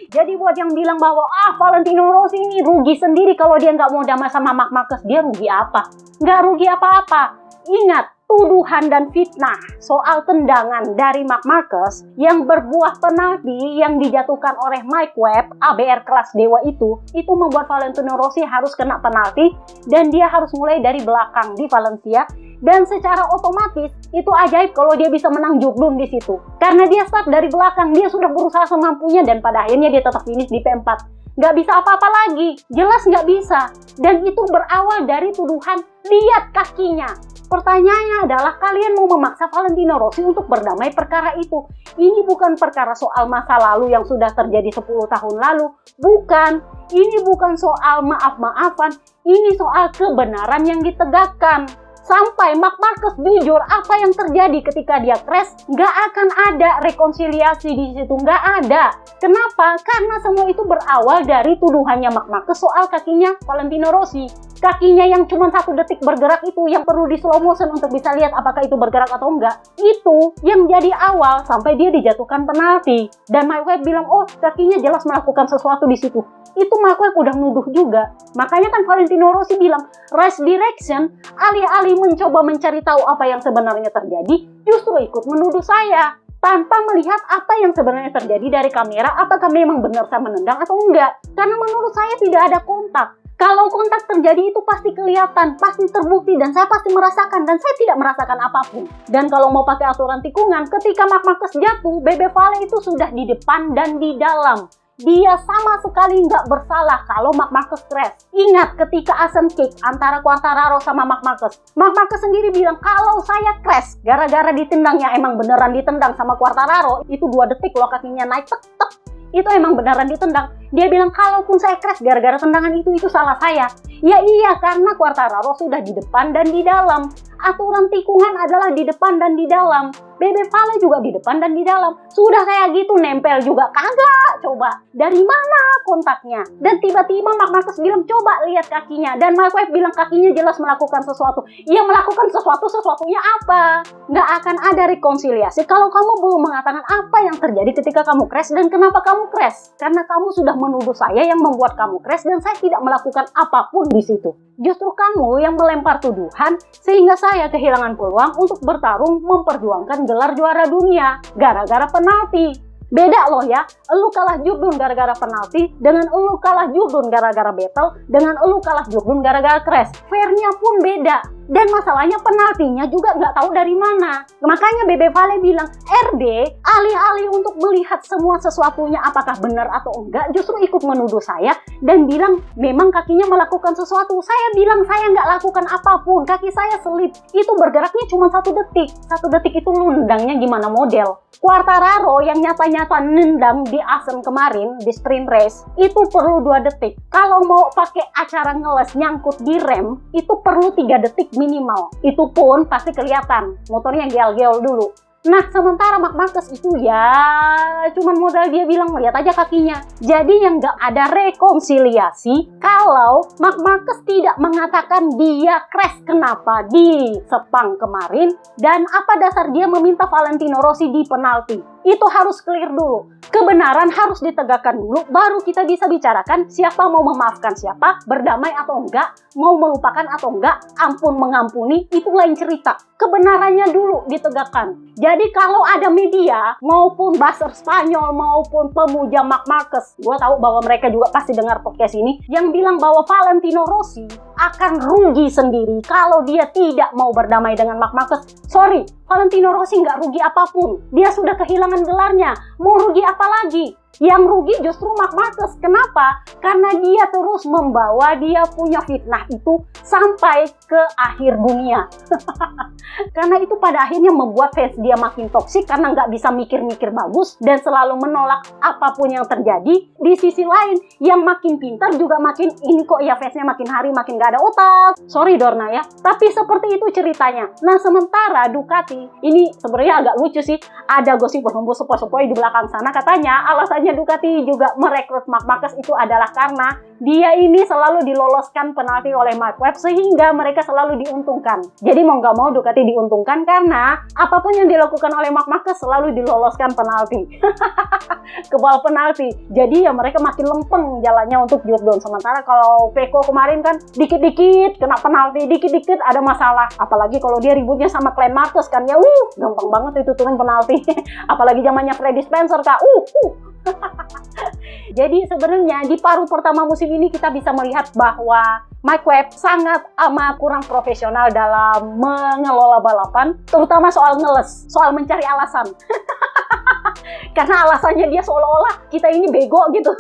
Jadi buat yang bilang bahwa Valentino Rossi ini rugi sendiri kalau dia nggak mau damai sama Marc Marquez, dia rugi apa? Nggak rugi apa-apa. Ingat, tuduhan dan fitnah soal tendangan dari Marc Marquez yang berbuah penalti yang dijatuhkan oleh Mike Webb, ABR kelas dewa itu membuat Valentino Rossi harus kena penalti dan dia harus mulai dari belakang di Valencia. Dan secara otomatis itu ajaib kalau dia bisa menang Jurdun di situ. Karena dia start dari belakang, dia sudah berusaha semampunya dan pada akhirnya dia tetap finish di P4. Nggak bisa apa-apa lagi, jelas nggak bisa. Dan itu berawal dari tuduhan lihat kakinya. Pertanyaannya adalah kalian mau memaksa Valentino Rossi untuk berdamai perkara itu. Ini bukan perkara soal masa lalu yang sudah terjadi 10 tahun lalu. Bukan. Ini bukan soal maaf-maafan. Ini soal kebenaran yang ditegakkan. Sampai Marc Marquez jujur apa yang terjadi ketika dia crash, nggak akan ada rekonsiliasi di situ, nggak ada. Kenapa? Karena semua itu berawal dari tuduhannya Marc Marquez soal kakinya Valentino Rossi. Kakinya yang cuma 1 detik bergerak itu yang perlu di slow motion untuk bisa lihat apakah itu bergerak atau enggak. Itu yang jadi awal sampai dia dijatuhkan penalti. Dan Mike Webb bilang, oh kakinya jelas melakukan sesuatu di situ. Itu Mike Webb udah nuduh juga. Makanya kan Valentino Rossi bilang, race direction, alih-alih mencoba mencari tahu apa yang sebenarnya terjadi, justru ikut menuduh saya. Tanpa melihat apa yang sebenarnya terjadi dari kamera, apakah memang benar saya menendang atau enggak. Karena menurut saya tidak ada kontak. Kalau kontak terjadi itu pasti kelihatan, pasti terbukti, dan saya pasti merasakan, dan saya tidak merasakan apapun. Dan kalau mau pakai aturan tikungan, ketika Marc Marquez jatuh, Bebe Vale itu sudah di depan dan di dalam. Dia sama sekali nggak bersalah kalau Marc Marquez crash. Ingat ketika Ascent Kick antara Quartararo sama Marc Marquez sendiri bilang kalau saya crash gara-gara ditendangnya, emang beneran ditendang sama Quartararo, itu 2 detik loh kakinya naik tek. Itu emang beneran ditendang. Dia bilang kalaupun saya crash gara-gara tendangan itu salah saya. Ya iya, karena Quartararo sudah di depan dan di dalam. Aturan tikungan adalah di depan dan di dalam. Bebe Vale juga di depan dan di dalam. Sudah kayak gitu nempel juga kagak. Coba dari mana kontaknya? Dan tiba-tiba Marc Marquez bilang coba lihat kakinya. Dan Mike Webb bilang kakinya jelas melakukan sesuatu. Ia melakukan sesuatunya apa? Nggak akan ada rekonsiliasi kalau kamu belum mengatakan apa yang terjadi ketika kamu crash dan kenapa kamu crash. Karena kamu sudah menuduh saya yang membuat kamu crash dan saya tidak melakukan apapun di situ. Justru kamu yang melempar tuduhan sehingga saya kehilangan peluang untuk bertarung memperjuangkan gelar juara dunia gara-gara penalti. Beda loh ya, elu kalah Jurdun gara-gara penalti dengan elu kalah Jurdun gara-gara battle dengan elu kalah Jurdun gara-gara crash. Fairnya pun beda. Dan masalahnya penaltinya juga nggak tahu dari mana. Makanya Bebe Vale bilang, RD, alih-alih untuk melihat semua sesuatunya apakah benar atau enggak, justru ikut menuduh saya dan bilang memang kakinya melakukan sesuatu. Saya bilang saya nggak lakukan apapun, kaki saya selip. Itu bergeraknya cuma 1 detik. 1 detik itu lu nendangnya gimana model. Quartararo yang nyata-nyata nendang di Assen kemarin, di sprint race, itu perlu 2 detik. Kalau mau pakai acara ngeles nyangkut di rem, itu perlu 3 detik minimal. Itu pun pasti kelihatan, motornya geol-geol dulu. Nah, sementara Marc Marquez itu ya cuman modal dia bilang melihat aja kakinya. Jadi yang nggak ada rekonsiliasi kalau Marc Marquez tidak mengatakan dia crash kenapa di Sepang kemarin dan apa dasar dia meminta Valentino Rossi di penalti. Itu harus clear dulu. Kebenaran harus ditegakkan dulu, baru kita bisa bicarakan siapa mau memaafkan siapa, berdamai atau enggak, mau melupakan atau enggak, ampun mengampuni, itu lain cerita. Kebenarannya dulu ditegakkan. Jadi kalau ada media, maupun buzzer Spanyol, maupun pemuja Marc Marquez, gue tahu bahwa mereka juga pasti dengar podcast ini, yang bilang bahwa Valentino Rossi akan rugi sendiri kalau dia tidak mau berdamai dengan Marc Marquez. Sorry, Valentino Rossi nggak rugi apapun. Dia sudah kehilangan gelarnya. Mau rugi apa lagi? Yang rugi justru Marc Marquez. Kenapa? Karena dia terus membawa dia punya fitnah itu sampai ke akhir dunia. Karena itu pada akhirnya membuat fans dia makin toksik karena nggak bisa mikir-mikir bagus dan selalu menolak apapun yang terjadi. Di sisi lain, yang makin pintar juga makin ini kok ya fansnya makin hari makin nggak ada otak. Sorry Dorna ya, tapi seperti itu ceritanya. Nah sementara Ducati, ini sebenarnya agak lucu sih. Ada gosip berhembus sepoi-sepoi di belakang sana katanya alasannya Ducati juga merekrut Marc Marquez itu adalah karena dia ini selalu diloloskan penalti oleh Mark Webber sehingga mereka selalu diuntungkan. Jadi mau nggak mau Ducati diuntungkan karena apapun yang dilakukan oleh Marc Marquez selalu diloloskan penalti. Kebal penalti. Jadi ya mereka makin lempeng jalannya untuk Jordan. Sementara kalau Pecco kemarin kan dikit-dikit kena penalti, dikit-dikit ada masalah. Apalagi kalau dia ributnya sama Clint Marquez kan ya gampang banget itu turun penalti. Apalagi zamannya Freddie Spencer kak. Jadi sebenarnya di paruh pertama musim ini kita bisa melihat bahwa Mike Webb sangat amat kurang profesional dalam mengelola balapan, terutama soal ngeles, soal mencari alasan. Karena alasannya dia seolah-olah kita ini bego gitu.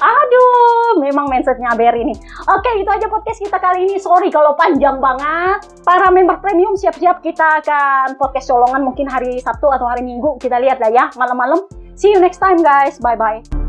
Aduh, memang mindsetnya Aber ini. Oke, itu aja podcast kita kali ini. Sorry kalau panjang banget. Para member premium siap-siap kita akan podcast colongan mungkin hari Sabtu atau hari Minggu. Kita lihat lah ya, malam-malam. See you next time guys. Bye-bye.